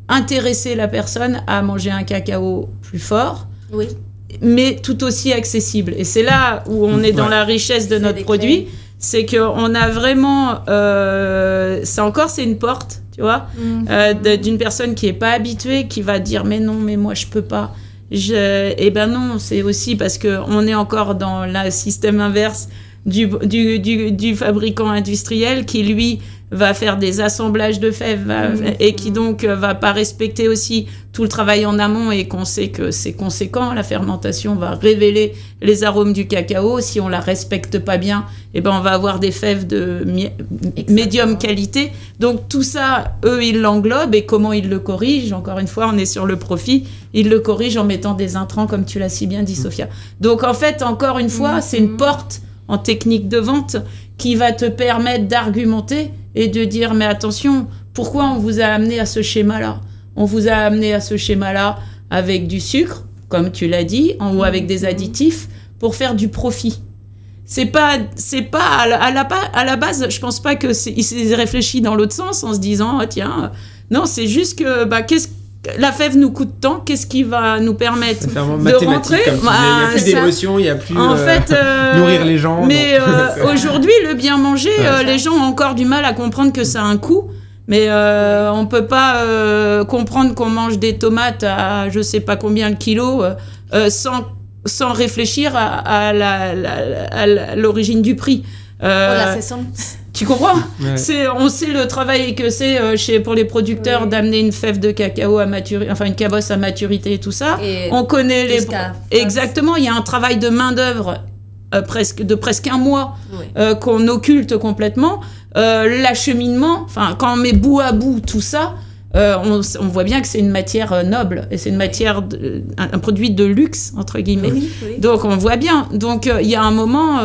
intéresser la personne à manger un cacao plus fort. Oui. Mais tout aussi accessible. Et c'est là où on est dans la richesse de notre produit, c'est qu'on a vraiment... ça encore, c'est une porte, tu vois, d'une personne qui n'est pas habituée, qui va dire « mais non, mais moi, je peux pas ». Eh ben non, c'est aussi parce qu'on est encore dans le système inverse du fabricant industriel qui, lui, va faire des assemblages de fèves et qui donc va pas respecter aussi tout le travail en amont et qu'on sait que c'est conséquent, la fermentation va révéler les arômes du cacao. Si on la respecte pas bien, eh ben on va avoir des fèves de médium qualité. Donc tout ça, eux, ils l'englobent et comment ils le corrigent? Encore une fois, on est sur le profit. Ils le corrigent en mettant des intrants, comme tu l'as si bien dit, Sophia. Donc en fait, encore une fois, c'est une porte en technique de vente qui va te permettre d'argumenter et de dire mais attention, pourquoi on vous a amené à ce schéma-là? On vous a amené à ce schéma-là avec du sucre, comme tu l'as dit, ou avec des additifs pour faire du profit. C'est pas à la base, je pense pas que il s'est réfléchi dans l'autre sens en se disant tiens, non, c'est juste que la fève nous coûte tant, qu'est-ce qui va nous permettre de rentrer? Il n'y a plus d'émotion, il n'y a plus nourrir les gens. Mais aujourd'hui, le bien manger, les gens ont encore du mal à comprendre que ça a un coût. Mais on peut pas comprendre qu'on mange des tomates à je sais pas combien le kilo sans réfléchir à l'origine du prix. La saison. Tu comprends? On sait le travail que c'est pour les producteurs d'amener une fève de cacao à maturité, enfin une cabosse à maturité et tout ça. Et on connaît exactement. Il y a un travail de main d'œuvre presque un mois qu'on occulte complètement. L'acheminement, enfin quand on met bout à bout tout ça, on voit bien que c'est une matière noble et c'est une matière un produit de luxe entre guillemets. Oui. Donc on voit bien. Donc il y a un moment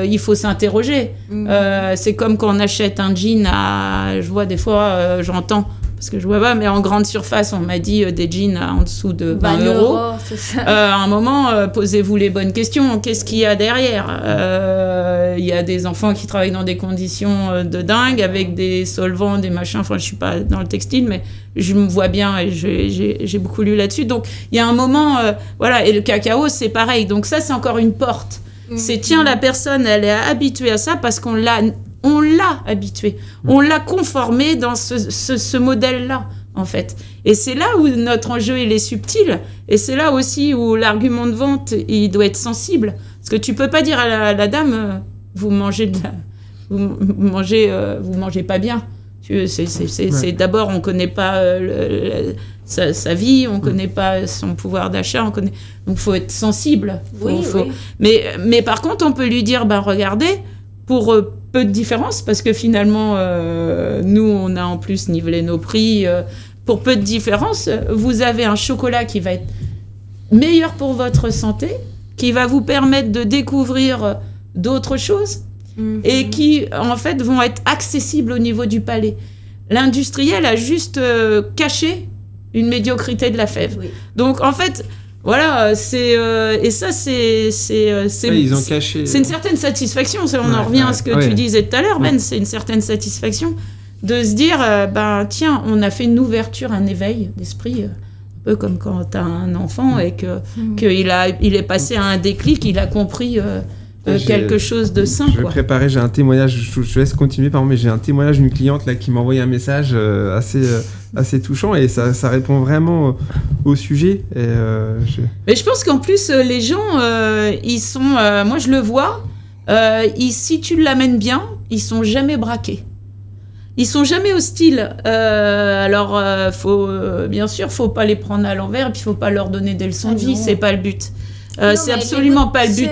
il faut s'interroger. C'est comme quand on achète un jean je vois des fois j'entends parce que je vois pas, mais en grande surface, on m'a dit des jeans en dessous de 20 €. C'est ça. À un moment, posez-vous les bonnes questions. Qu'est-ce qu'il y a derrière? Il y a des enfants qui travaillent dans des conditions de dingue, avec des solvants, des machins. Enfin, je suis pas dans le textile, mais je me vois bien et j'ai beaucoup lu là-dessus. Donc, il y a un moment, voilà. Et le cacao, c'est pareil. Donc ça, c'est encore une porte. C'est tiens, la personne, elle est habituée à ça parce qu'on l'a habitué, on l'a conformé dans ce modèle-là, en fait. Et c'est là où notre enjeu, il est subtil, et c'est là aussi où l'argument de vente, il doit être sensible. Parce que tu peux pas dire à la dame, vous mangez pas bien. C'est d'abord, on connaît pas sa vie, on connaît pas son pouvoir d'achat, donc faut être sensible. Mais par contre, on peut lui dire, regardez, pour peu de différence, parce que finalement, nous, on a en plus nivelé nos prix. Pour peu de différence, vous avez un chocolat qui va être meilleur pour votre santé, qui va vous permettre de découvrir d'autres choses et qui, en fait, vont être accessibles au niveau du palais. L'industriel a juste caché une médiocrité de la fève. Oui. Donc, en fait... Voilà, et ça, ils ont caché. C'est une certaine satisfaction. On en revient à ce que tu disais tout à l'heure, Ben. C'est une certaine satisfaction de se dire, tiens, on a fait une ouverture, un éveil d'esprit, un peu comme quand t'as un enfant et qu'il est passé à un déclic, il a compris quelque chose de sain. Je vais préparer. J'ai un témoignage. Je laisse continuer, pardon, mais j'ai un témoignage d'une cliente là qui m'a envoyé un message assez touchant et ça répond vraiment au sujet. Mais je pense qu'en plus les gens ils sont, moi je le vois, si tu l'amènes bien, ils sont jamais braqués. Ils sont jamais hostiles. Alors bien sûr, faut pas les prendre à l'envers, et puis faut pas leur donner des leçons de vie, c'est pas le but. C'est absolument pas le but.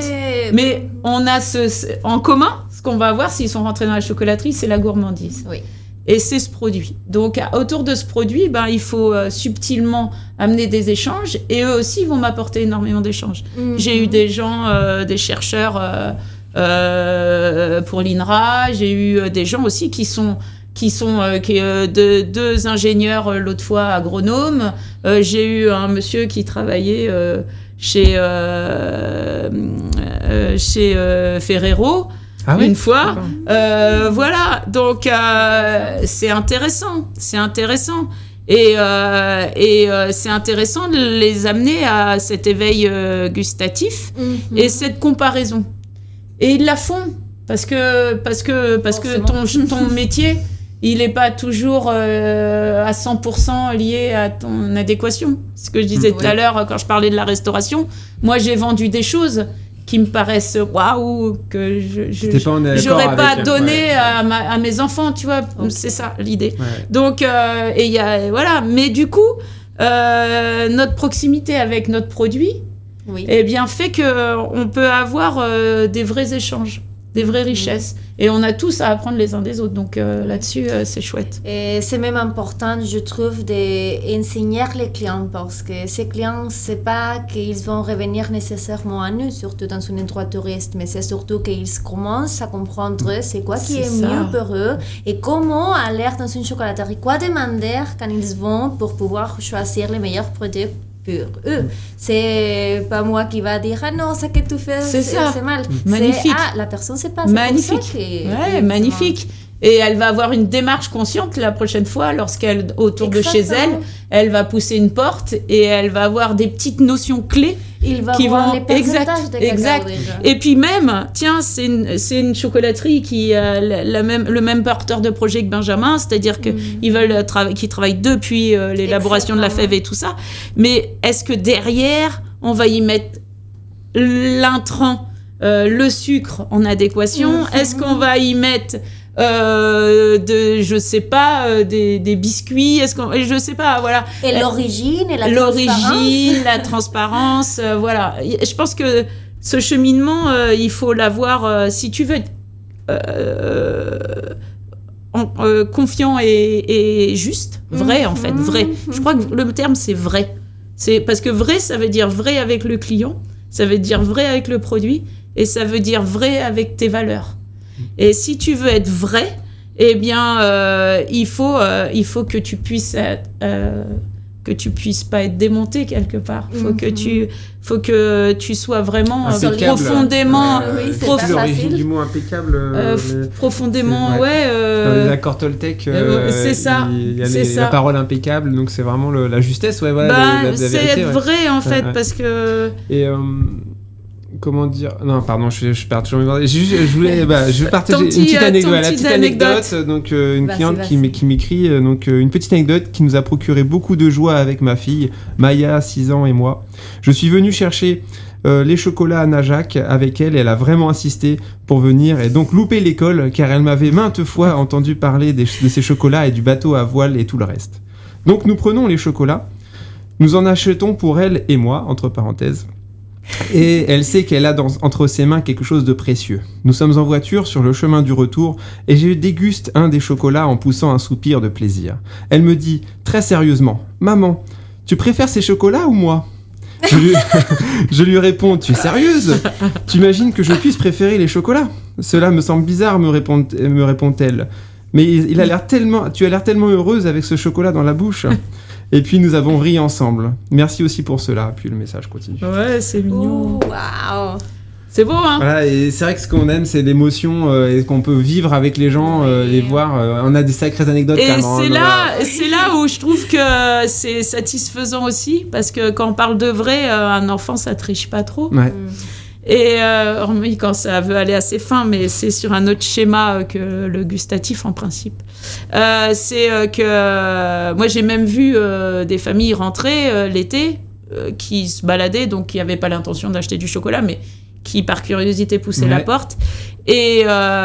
Mais on a en commun, ce qu'on va avoir s'ils sont rentrés dans la chocolaterie, c'est la gourmandise. Oui. Et c'est ce produit. Donc, autour de ce produit, il faut subtilement amener des échanges. Et eux aussi vont m'apporter énormément d'échanges. J'ai eu des gens, des chercheurs pour l'INRA. J'ai eu des gens aussi qui sont deux ingénieurs l'autre fois agronomes. J'ai eu un monsieur qui travaillait chez Ferrero. Une fois, voilà. Donc c'est intéressant, et c'est intéressant de les amener à cet éveil gustatif et cette comparaison. Et ils la font parce que ton métier, il n'est pas toujours à 100% lié à ton adéquation. Ce que je disais tout à l'heure quand je parlais de la restauration, moi j'ai vendu des choses qui me paraissent waouh, que j'aurais pas donné à mes enfants, tu vois. C'est ça l'idée. Ouais. Donc, et il y a, voilà. Mais du coup, notre proximité avec notre produit, eh bien, fait qu'on peut avoir des vrais échanges, des vraies richesses. Et on a tous à apprendre les uns des autres. Donc là-dessus, c'est chouette. Et c'est même important, je trouve, d'enseigner les clients parce que ces clients, c'est pas qu'ils vont revenir nécessairement à nous, surtout dans un endroit touriste, mais c'est surtout qu'ils commencent à comprendre c'est quoi qui est mieux pour eux et comment aller dans une chocolaterie, quoi demander quand ils vont pour pouvoir choisir les meilleurs produits pour eux. C'est pas moi qui va dire non, ça que tu fais c'est mal. Magnifique. La personne sait pas. Magnifique. Magnifique. Et elle va avoir une démarche consciente la prochaine fois lorsqu'elle, autour de chez elle, elle va pousser une porte et elle va avoir des petites notions clés. Il va voir les pourcentages de cacao déjà. Et puis même, tiens, c'est une chocolaterie qui a le même porteur de projet que Benjamin, c'est-à-dire qu'ils veulent qu'ils travaillent depuis l'élaboration de la fève et tout ça. Mais est-ce que derrière, on va y mettre l'intrant, le sucre en adéquation? Est-ce qu'on va y mettre je sais pas, des biscuits, je sais pas, voilà. Et l'origine et la transparence, voilà. Je pense que ce cheminement, il faut l'avoir, si tu veux être confiant et juste, vrai en fait, vrai. Je crois que le terme c'est vrai. C'est parce que vrai, ça veut dire vrai avec le client, ça veut dire vrai avec le produit et ça veut dire vrai avec tes valeurs. Et si tu veux être vrai, eh bien, il faut que tu puisses pas être démonté quelque part. Faut que tu sois vraiment profondément, l'origine du mot impeccable, profondément, dans les accords Toltec, c'est ça. Il y a la parole impeccable, donc c'est vraiment la justesse, c'est vérité, être vrai en fait, parce que. Et comment dire? Non, pardon, je perds toujours mes pensées. Je vais partager une petite anecdote. La petite anecdote. Donc, une cliente qui m'écrit une petite anecdote qui nous a procuré beaucoup de joie avec ma fille, Maya, 6 ans, et moi. Je suis venu chercher les chocolats à Najac avec elle. Elle a vraiment insisté pour venir et donc louper l'école car elle m'avait maintes fois entendu parler de ces chocolats et du bateau à voile et tout le reste. Donc, nous prenons les chocolats. Nous en achetons pour elle et moi, entre parenthèses. Et elle sait qu'elle a entre ses mains quelque chose de précieux. Nous sommes en voiture sur le chemin du retour et je déguste un des chocolats en poussant un soupir de plaisir. Elle me dit très sérieusement: « Maman, tu préfères ces chocolats ou moi ?» Je lui réponds: « Tu es sérieuse? Tu imagines que je puisse préférer les chocolats? Cela me semble bizarre, me répond-elle. Mais tu as l'air tellement heureuse avec ce chocolat dans la bouche. » Et puis nous avons ri ensemble. Merci aussi pour cela. Puis le message continue. Ouais, c'est mignon. Waouh. C'est beau, hein. Voilà, et c'est vrai que ce qu'on aime, c'est l'émotion et qu'on peut vivre avec les gens, les voir. On a des sacrées anecdotes. Et c'est là où je trouve que c'est satisfaisant aussi, parce que quand on parle de vrai, un enfant, ça triche pas trop. Ouais. Et hormis quand ça veut aller assez fin, mais c'est sur un autre schéma que le gustatif en principe. C'est que moi j'ai même vu des familles rentrer l'été qui se baladaient, donc qui n'avaient pas l'intention d'acheter du chocolat, mais qui par curiosité poussaient la porte et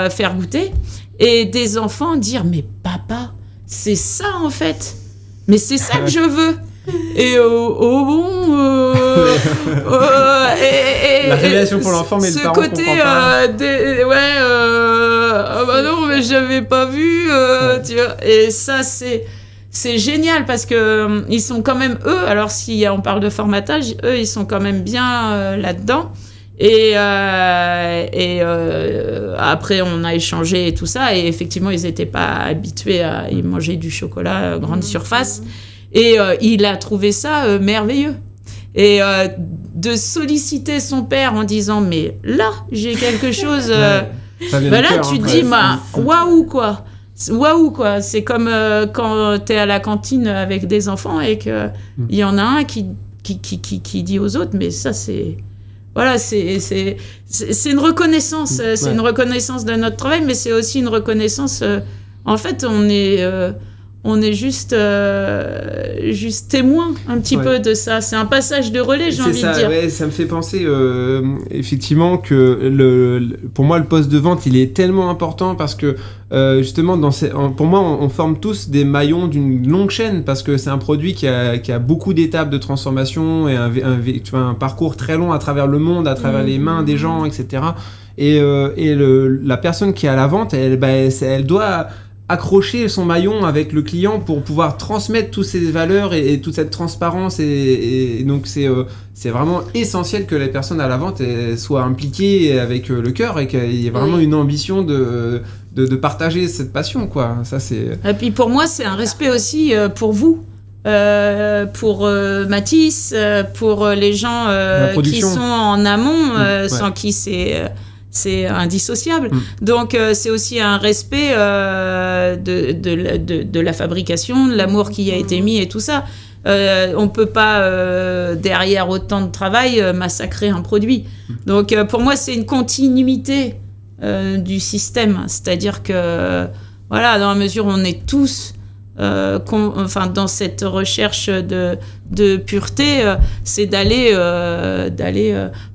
faire goûter. Et des enfants dire: « Mais papa, c'est ça en fait, mais c'est ça que je veux. » Et la révélation pour l'enfant, mais le parent côté bah non, mais j'avais pas vu, tu vois. Et ça c'est génial parce que ils sont quand même alors si on parle de formatage, ils sont quand même bien là-dedans. Et après on a échangé et tout ça, et effectivement ils étaient pas habitués à y manger du chocolat grande surface. Et il a trouvé ça merveilleux. Et de solliciter son père en disant: « Mais là, j'ai quelque chose... là, tu te dis, waouh, quoi. Waouh, quoi. C'est comme quand tu es à la cantine avec des enfants et qu'il y en a un qui dit aux autres: « Mais ça, c'est... » Voilà, c'est une reconnaissance. C'est une reconnaissance de notre travail, mais c'est aussi une reconnaissance... en fait, on on est juste témoin un petit peu de ça. C'est un passage de relais, j'ai envie de dire. Ouais, ça me fait penser effectivement que pour moi, le poste de vente, il est tellement important parce que justement, pour moi, on forme tous des maillons d'une longue chaîne parce que c'est un produit qui a beaucoup d'étapes de transformation et un parcours très long à travers le monde, à travers les mains des gens, etc. Et la personne qui est à la vente, elle doit accrocher son maillon avec le client pour pouvoir transmettre toutes ces valeurs et toute cette transparence et donc c'est vraiment essentiel que les personnes à la vente soient impliquées avec le cœur et qu'il y ait vraiment une ambition de partager cette passion, quoi. Ça, c'est... Et puis pour moi, c'est un respect aussi pour vous. Pour Mathis, pour les gens qui sont en amont, sans qui c'est indissociable. Donc c'est aussi un respect de la fabrication, de l'amour qui a été mis et tout ça. On peut pas derrière autant de travail massacrer un produit. Donc pour moi c'est une continuité du système, c'est-à-dire que voilà, dans la mesure où on est tous dans cette recherche de pureté, c'est d'aller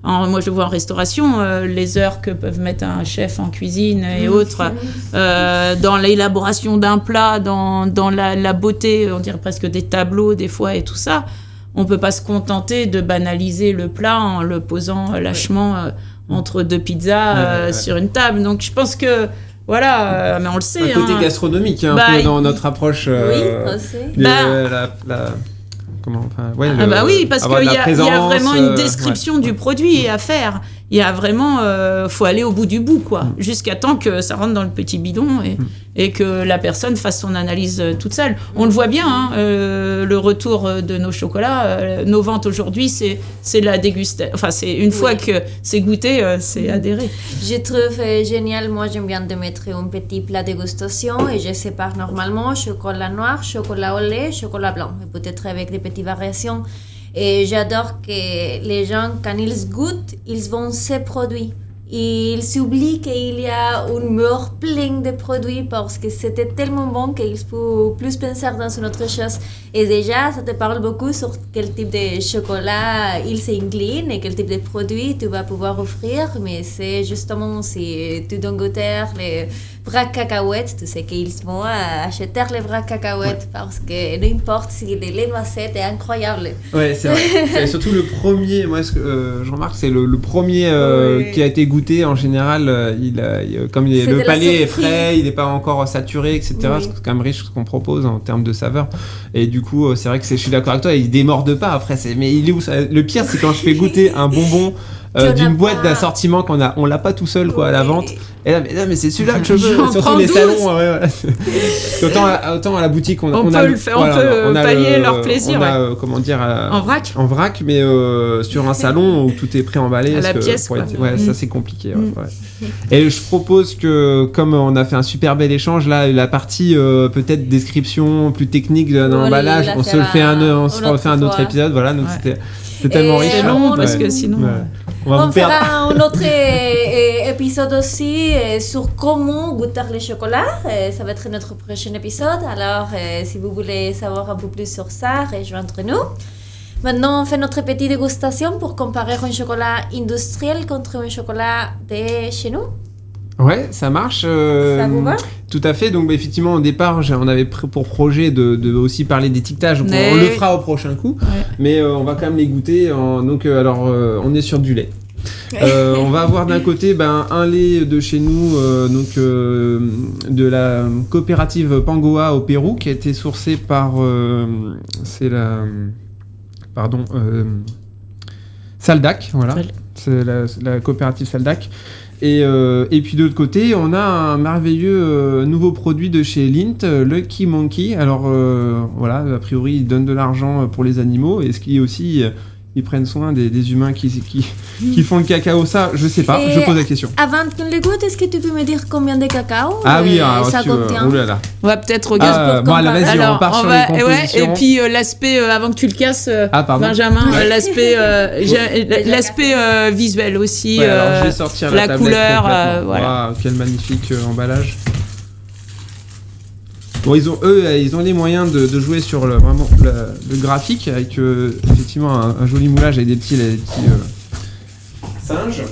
moi je le vois en restauration, les heures que peuvent mettre un chef en cuisine et autres, dans l'élaboration d'un plat, dans la beauté, on dirait presque des tableaux des fois et tout ça. On peut pas se contenter de banaliser le plat en le posant lâchement entre deux pizzas sur une table. Donc je pense que voilà, mais on le sait. Un côté gastronomique, un peu dans notre approche. Oui, on sait. Oui, parce qu'il y a vraiment une description du produit à faire. Il y a vraiment, faut aller au bout du bout, quoi, jusqu'à temps que ça rentre dans le petit bidon et que la personne fasse son analyse toute seule. On le voit bien, le retour de nos chocolats, nos ventes aujourd'hui, c'est la dégustation. Enfin, c'est une fois que c'est goûté, c'est adhéré. Je trouve génial. Moi, j'aime bien de mettre un petit plat dégustation et je sépare normalement chocolat noir, chocolat au lait, chocolat blanc, et peut-être avec des petites variations. Et j'adore que les gens, quand ils goûtent, ils vont ces produits. Ils s'oublient qu'il y a une mur pleine de produits parce que c'était tellement bon qu'ils peuvent plus penser dans une autre chose. Et déjà, ça te parle beaucoup sur quel type de chocolat il s'incline et quel type de produits tu vas pouvoir offrir. Mais c'est justement, si tu donnes goûter les vrais cacahuètes, tu sais qu'ils vont acheter les vrais cacahuètes parce que n'importe si le lait noisette est incroyable. Ouais, c'est vrai. C'est surtout le premier, moi, ce que je remarque, c'est le premier qui a été goûté. En général, comme le palais est frais, il n'est pas encore saturé, etc. C'est quand même riche ce qu'on propose en termes de saveur. Et du coup, c'est vrai que je suis d'accord avec toi, il démorde pas après. Mais il est où ça ? Le pire, c'est quand je fais goûter un bonbon d'une boîte d'assortiment on l'a pas tout seul, quoi, à la vente. Et là, mais c'est celui-là que je veux, surtout les 12. salons. Autant à la boutique, on peut pallier leur plaisir. On a, comment dire, en vrac, mais sur un salon où tout est pré-emballé. À la pièce, quoi. Ça c'est compliqué. Ouais. Et je propose que, comme on a fait un super bel échange, là, la partie peut-être description plus technique de l'emballage, on se refait un autre épisode. Voilà, donc c'était tellement riche. C'est long parce que sinon. On fera un autre épisode aussi sur comment goûter le chocolat. Ça va être notre prochain épisode. Alors, si vous voulez savoir un peu plus sur ça, rejoignez-nous. Maintenant, on fait notre petite dégustation pour comparer un chocolat industriel contre un chocolat de chez nous. Ouais, ça marche. Ça vous va ? Tout à fait. Donc, effectivement, au départ, on avait pour projet de aussi parler d'étiquetage. Donc, on le fera au prochain coup. Ouais. Mais on va quand même les goûter. Donc, on est sur du lait. On va avoir d'un côté un lait de chez nous, de la coopérative Pangoa au Pérou, qui a été sourcé par Saldac. Voilà. C'est la coopérative Saldac. Et puis de l'autre côté, on a un merveilleux nouveau produit de chez Lindt, Lucky Monkey. Alors voilà, a priori, ils donnent de l'argent pour les animaux. Est-ce qu'ils aussi ils prennent soin des humains qui font le cacao? Ça, je sais pas, je pose la question. Avant qu'on le goûte, est-ce que tu peux me dire combien de cacao ça contient? On va peut-être regarder. Vas-y, on part sur les compositions. Et puis l'aspect, avant que tu le casses, Benjamin, l'aspect visuel aussi, alors, je vais sortir la couleur. Voilà. Wow, quel magnifique emballage. Bon, ils ont les moyens de jouer sur le graphique avec effectivement un joli moulage avec des petits singes.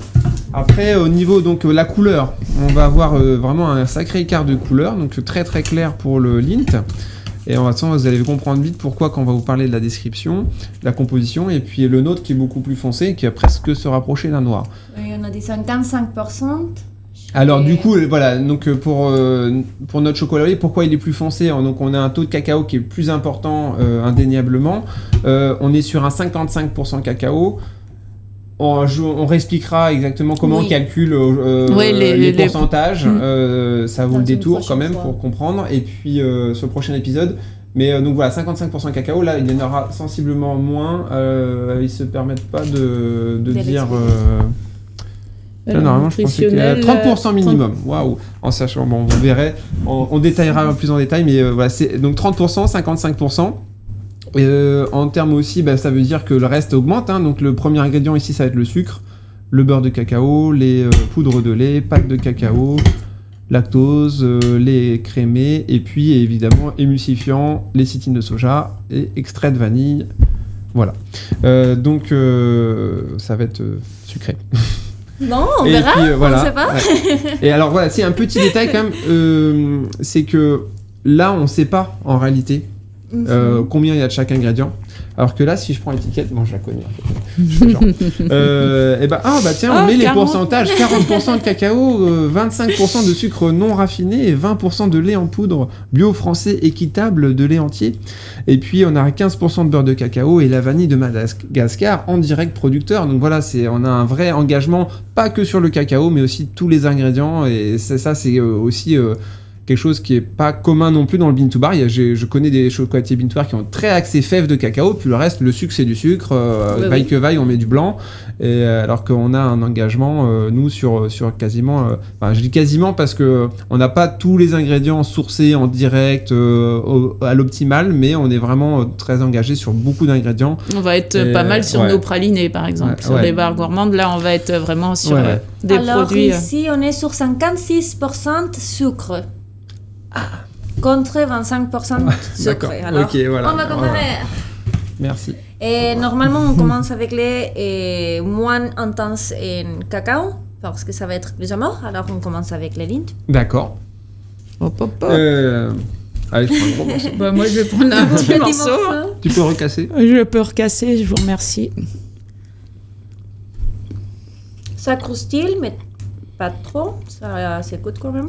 Après, au niveau donc la couleur, on va avoir vraiment un sacré écart de couleur, donc très très clair pour le lint. Et en façon, vous allez comprendre vite pourquoi quand on va vous parler de la description, de la composition, et puis le nôtre qui est beaucoup plus foncé, qui va presque se rapprocher d'un noir. Oui, on a dit 55%. Alors du coup, voilà, donc pour notre chocolat au lait, pourquoi il est plus foncé? Donc on a un taux de cacao qui est plus important indéniablement. On est sur un 55% cacao. On réexpliquera exactement comment on calcule les pourcentages. Ça vaut le détour quand même pour comprendre. Et puis sur le prochain épisode. Mais donc voilà, 55% cacao. Là, il y en aura sensiblement moins. Ils se permettent pas de dire. Là, normalement, je pensais qu'il y a 30% minimum. Waouh! En sachant, bon, vous verrez, on détaillera plus en détail, mais voilà, c'est donc 30%, 55%. En termes aussi, ça veut dire que le reste augmente. Donc le premier ingrédient ici, ça va être le sucre, le beurre de cacao, les poudres de lait, pâte de cacao, lactose, lait crémé, et puis évidemment émulsifiant, lécithine de soja et extrait de vanille. Voilà. Donc ça va être sucré. Bon, on verra, puis, voilà, on sait pas. Ouais. Et alors voilà, c'est un petit détail quand même, c'est que là on sait pas en réalité combien il y a de chaque ingrédient. Alors que là, si je prends l'étiquette, bon, je la connais en fait. Je fais genre. Tiens, on met 40. Les pourcentages 40% de cacao, 25% de sucre non raffiné et 20% de lait en poudre bio français équitable de lait entier. Et puis on a 15% de beurre de cacao et la vanille de Madagascar en direct producteur. Donc voilà, on a un vrai engagement, pas que sur le cacao, mais aussi tous les ingrédients. Et ça c'est aussi quelque chose qui est pas commun non plus dans le bean to bar. Je connais des chocolatiers bean to bar qui ont très axé fèves de cacao, puis le reste, le sucre c'est du sucre, vaille que vaille, on met du blanc. Et alors qu'on a un engagement, nous, sur quasiment, je dis quasiment parce que on n'a pas tous les ingrédients sourcés en direct à l'optimal, mais on est vraiment très engagé sur beaucoup d'ingrédients. On va être pas mal sur nos pralinés, par exemple, sur les barres gourmandes. Là, on va être vraiment sur des produits. Alors ici, on est sur 56% sucre. Contre 25% sucre. Alors, on va comparer. Merci. Et normalement, on commence avec les moins intenses en cacao, parce que ça va être plus amort. Alors, on commence avec les lint. D'accord. Hop. Allez, je prends un gros morceau. Moi, je vais prendre un petit morceau. Tu peux recasser? Je peux recasser, je vous remercie. Ça croustille, mais pas trop. Ça s'écoute quand même.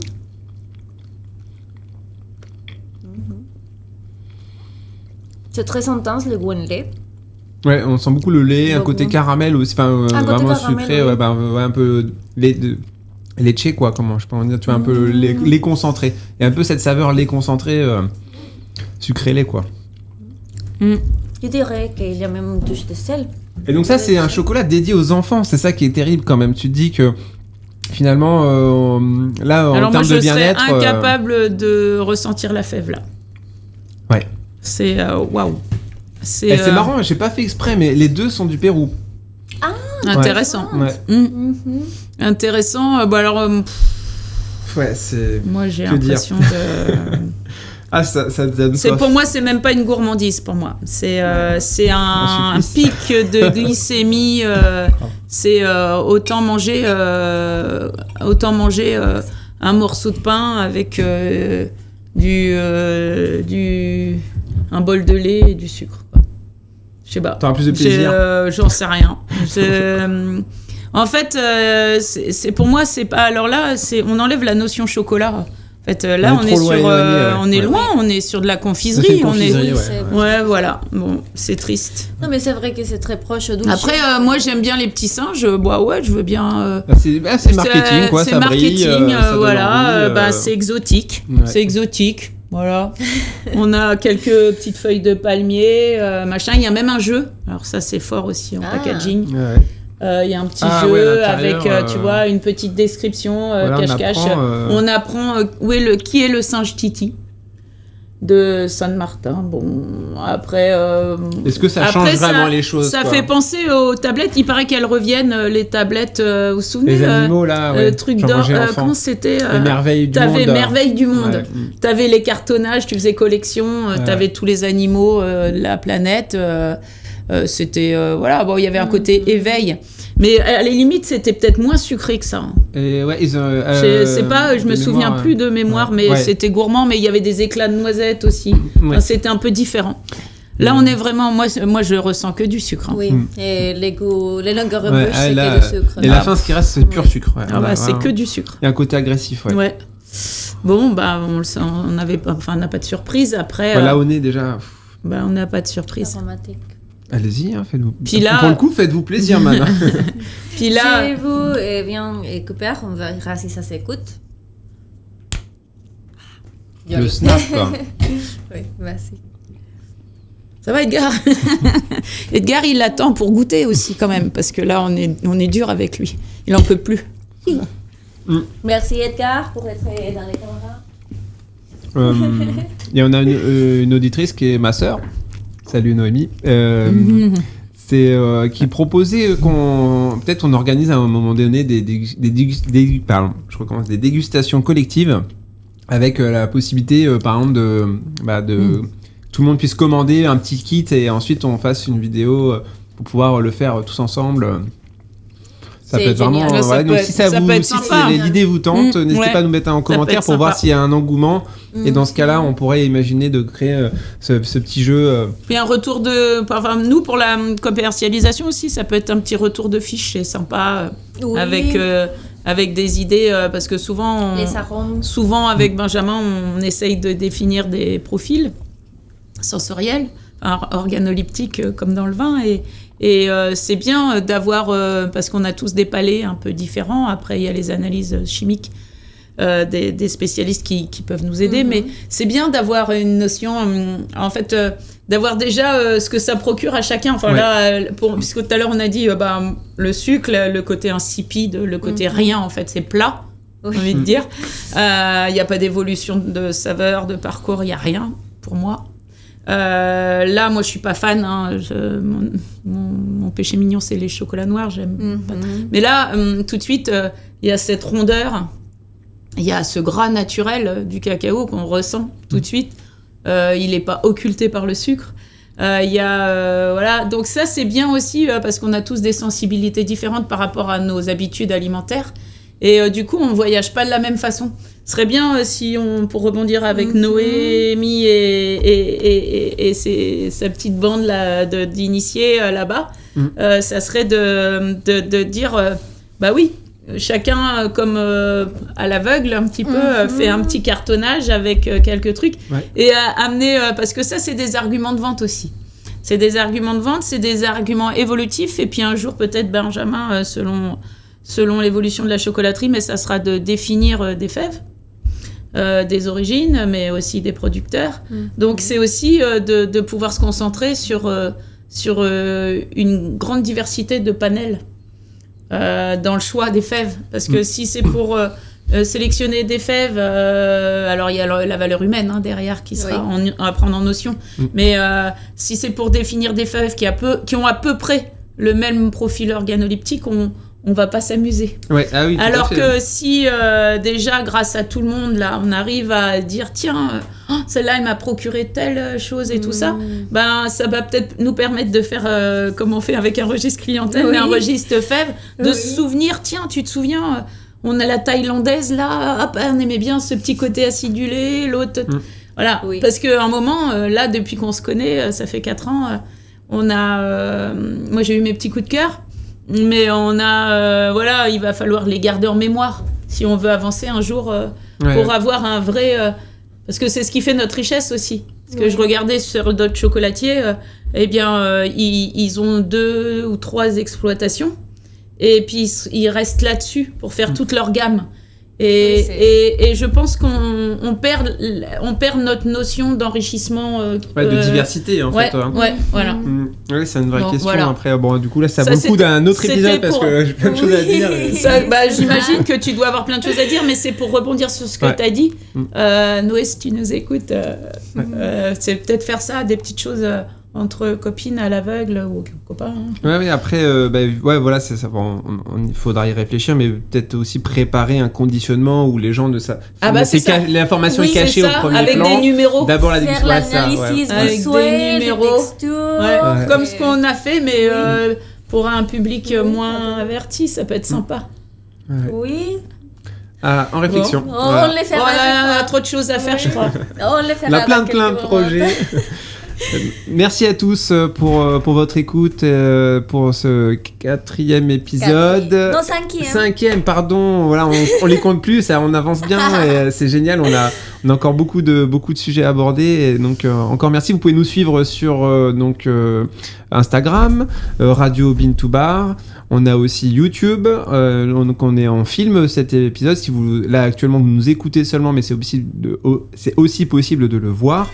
C'est très intense, le goût de lait. Ouais, on sent beaucoup le lait, un côté caramel aussi, vraiment sucré, oui. Un peu leche, quoi, comment je peux en dire, tu vois, un peu lait concentré. Et un peu cette saveur lait concentré, sucré lait, quoi. Je dirais qu'il y a même une touche de sel. Et donc ça, c'est un chocolat dédié aux enfants, c'est ça qui est terrible quand même. Tu te dis que finalement, là, en termes de bien-être... Alors moi, je serais incapable de ressentir la fève, là. Ouais. C'est waouh. C'est marrant, j'ai pas fait exprès, mais les deux sont du Pérou. Ah, intéressant. Ouais. Intéressant. C'est. Moi, j'ai l'impression de. Ça donne soif. Pour moi, c'est même pas une gourmandise pour moi. C'est un pic de glycémie. C'est autant manger un morceau de pain avec un bol de lait et du sucre. Je sais pas. T'auras plus de plaisir. J'en sais rien. En fait, c'est pour moi, c'est pas. Alors là, on enlève la notion chocolat. En fait, là, on est sur, on est loin, on est sur de la confiserie. Voilà. Bon, c'est triste. Non, mais c'est vrai que c'est très proche du. Après, moi, j'aime bien les petits singes. Je veux bien. C'est marketing, quoi. C'est marketing, voilà. C'est exotique. Ouais. C'est exotique. Voilà. On a quelques petites feuilles de palmier, machin. Il y a même un jeu. Alors ça, c'est fort aussi en packaging. Il y a un petit jeu avec, tu vois, une petite description cache-cache. On apprend qui est le singe Titi. de Saint-Martin. Bon, après... Est-ce que ça change vraiment les choses? Ça fait penser aux tablettes. Il paraît qu'elles reviennent, les tablettes, vous vous souvenez? Les animaux, là, le truc d'or, comment c'était? Les merveilles du monde. T'avais Merveilles du monde. Ouais. T'avais les cartonnages, tu faisais collection, t'avais tous les animaux de la planète. C'était... voilà, bon, il y avait un côté éveil. Mais à la limite, c'était peut-être moins sucré que ça. Et ouais, je sais pas, je me souviens plus de mémoire, mais c'était gourmand, mais il y avait des éclats de noisettes aussi. Enfin, c'était un peu différent. Là, on est vraiment... Moi, je ressens que du sucre. Hein. Oui, et les goûts, les longueurs de bouche, c'est que du sucre. Et la fin, ce qui reste, c'est pur sucre. Ouais. C'est que du sucre. Il y a un côté agressif, ouais. Bon, on n'a pas de surprise. Après... Là, au nez, déjà... on n'a pas de surprise. Allez-y, faites-vous. Puis là, pour le coup, faites-vous plaisir, man. Puis là, chez vous, et Cooper, on verra si ça s'écoute. Le snap, quoi. Oui, merci. Ça va, Edgar? Edgar, il l'attend pour goûter aussi, quand même, parce que là, on est dur avec lui. Il en peut plus. Merci, Edgar, pour être dans les caméras. Et on a une auditrice qui est ma sœur. Salut Noémie. C'est qui proposait qu'on organise à un moment donné des dégustations collectives avec la possibilité par exemple de tout le monde puisse commander un petit kit et ensuite on fasse une vidéo pour pouvoir le faire tous ensemble. Ça peut être vraiment... donc si l'idée vous tente, n'hésitez pas à nous mettre en commentaire pour voir s'il y a un engouement. Et dans ce cas-là, on pourrait imaginer de créer ce petit jeu. Puis un retour de... Enfin, nous, pour la commercialisation aussi, ça peut être un petit retour de fiche. C'est sympa avec des idées. Parce que souvent, avec Benjamin, on essaye de définir des profils sensoriels, organoleptiques comme dans le vin. Et c'est bien d'avoir, parce qu'on a tous des palais un peu différents, après il y a les analyses chimiques des spécialistes qui peuvent nous aider, mais c'est bien d'avoir une notion, en fait, d'avoir déjà ce que ça procure à chacun. Enfin là, puisque tout à l'heure on a dit le sucre, le côté insipide, le côté rien, en fait, c'est plat, j'ai envie de dire. Il n'y a pas d'évolution de saveur, de parcours, il n'y a rien pour moi. Là, moi, je suis pas fan. Hein. Mon péché mignon, c'est les chocolats noirs. J'aime pas. Mais là, tout de suite, il y a cette rondeur. Il y a ce gras naturel du cacao qu'on ressent tout de suite. Il n'est pas occulté par le sucre. Il y a voilà. Donc ça, c'est bien aussi parce qu'on a tous des sensibilités différentes par rapport à nos habitudes alimentaires. Et du coup, on voyage pas de la même façon. Ce serait bien si pour rebondir avec Noémie et sa petite bande là, d'initiés là-bas, ça serait de dire, oui, chacun comme à l'aveugle un petit peu fait un petit cartonnage avec quelques trucs et amener, parce que ça c'est des arguments de vente aussi. C'est des arguments de vente, c'est des arguments évolutifs et puis un jour peut-être Benjamin, selon l'évolution de la chocolaterie, mais ça sera de définir des fèves. Des origines, mais aussi des producteurs. Donc c'est aussi de pouvoir se concentrer sur une grande diversité de panels dans le choix des fèves. Parce que si c'est pour sélectionner des fèves, alors il y a la valeur humaine derrière qui sera à prendre en notion. Mais si c'est pour définir des fèves qui ont à peu près le même profil organoleptique, on va pas s'amuser. Alors que si déjà grâce à tout le monde là on arrive à dire tiens celle-là elle m'a procuré telle chose et tout ça, ça va peut-être nous permettre de faire comme on fait avec un registre clientèle ou un registre fève, de se souvenir, tiens tu te souviens on a la thaïlandaise là, on aimait bien ce petit côté acidulé, l'autre voilà, parce qu'à un moment là depuis qu'on se connaît, ça fait 4 ans, on a moi j'ai eu mes petits coups de cœur. Mais on a, il va falloir les garder en mémoire si on veut avancer un jour pour avoir un vrai... parce que c'est ce qui fait notre richesse aussi. Parce que je regardais sur d'autres chocolatiers, ils ont 2 ou 3 exploitations et puis ils restent là-dessus pour faire toute leur gamme. Et je pense qu'on perd notre notion d'enrichissement. De diversité, en fait. Ouais, voilà. Oui, c'est une vraie question. Voilà. Après, bon, du coup, là, ça vaut le coup d'un autre épisode parce que j'ai plein de choses à dire. J'imagine que tu dois avoir plein de choses à dire, mais c'est pour rebondir sur ce que tu as dit. Noé, si tu nous écoutes, c'est peut-être faire ça, des petites choses entre copines à l'aveugle ou copains. Ouais, après, voilà, c'est ça. Bon, il faudra y réfléchir, mais peut-être aussi préparer un conditionnement où les gens ne savent. L'information est cachée au premier avec plan. Des numéros. D'abord faire l'analyse visuelle, des textures. Comme ce qu'on a fait, mais pour un public moins averti, ça peut être sympa. Oui. En réflexion. Bon. On les fera. On a trop de choses à faire, je crois. On les fera. On a plein de projets. Merci à tous pour votre écoute, pour ce 4e épisode. Non, 5e, pardon. Voilà, on les compte plus, ça, on avance bien et c'est génial. On a encore beaucoup de sujets à aborder. Et donc, encore merci. Vous pouvez nous suivre sur Instagram, Radio Bin2Bar. On a aussi YouTube, donc on est en film cet épisode. Si vous, là actuellement vous nous écoutez seulement, mais c'est aussi possible de le voir.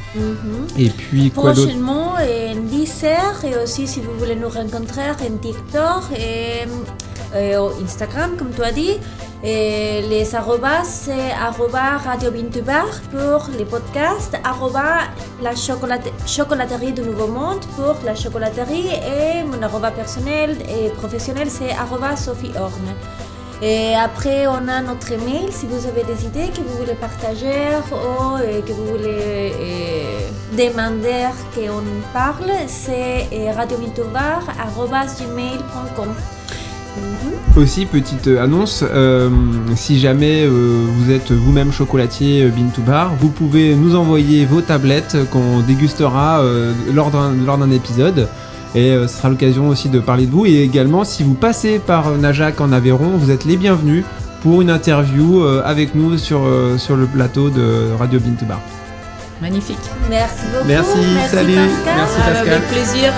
Et puis quoi d'autre? Prochainement, en Deezer, et aussi si vous voulez nous rencontrer en TikTok et Instagram, comme tu as dit. Et les arrobas, c'est Radio Bin2Bar pour les podcasts, la chocolaterie du Nouveau Monde pour la chocolaterie, et mon arroba personnel et professionnel, c'est Sophie Horn. Et après, on a notre email, si vous avez des idées que vous voulez partager ou que vous voulez demander qu'on parle, c'est radiobin2bar@gmail.com. Aussi, petite annonce, si jamais vous êtes vous-même chocolatier Bin2Bar, vous pouvez nous envoyer vos tablettes qu'on dégustera lors d'un épisode. Et ce sera l'occasion aussi de parler de vous. Et également, si vous passez par Najac en Aveyron, vous êtes les bienvenus pour une interview avec nous sur le plateau de Radio Bin2Bar. Magnifique. Merci beaucoup. Merci, salut. Pascal. Merci Pascal. Avec plaisir.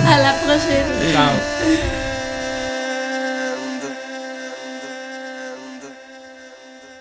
À la prochaine. Ciao.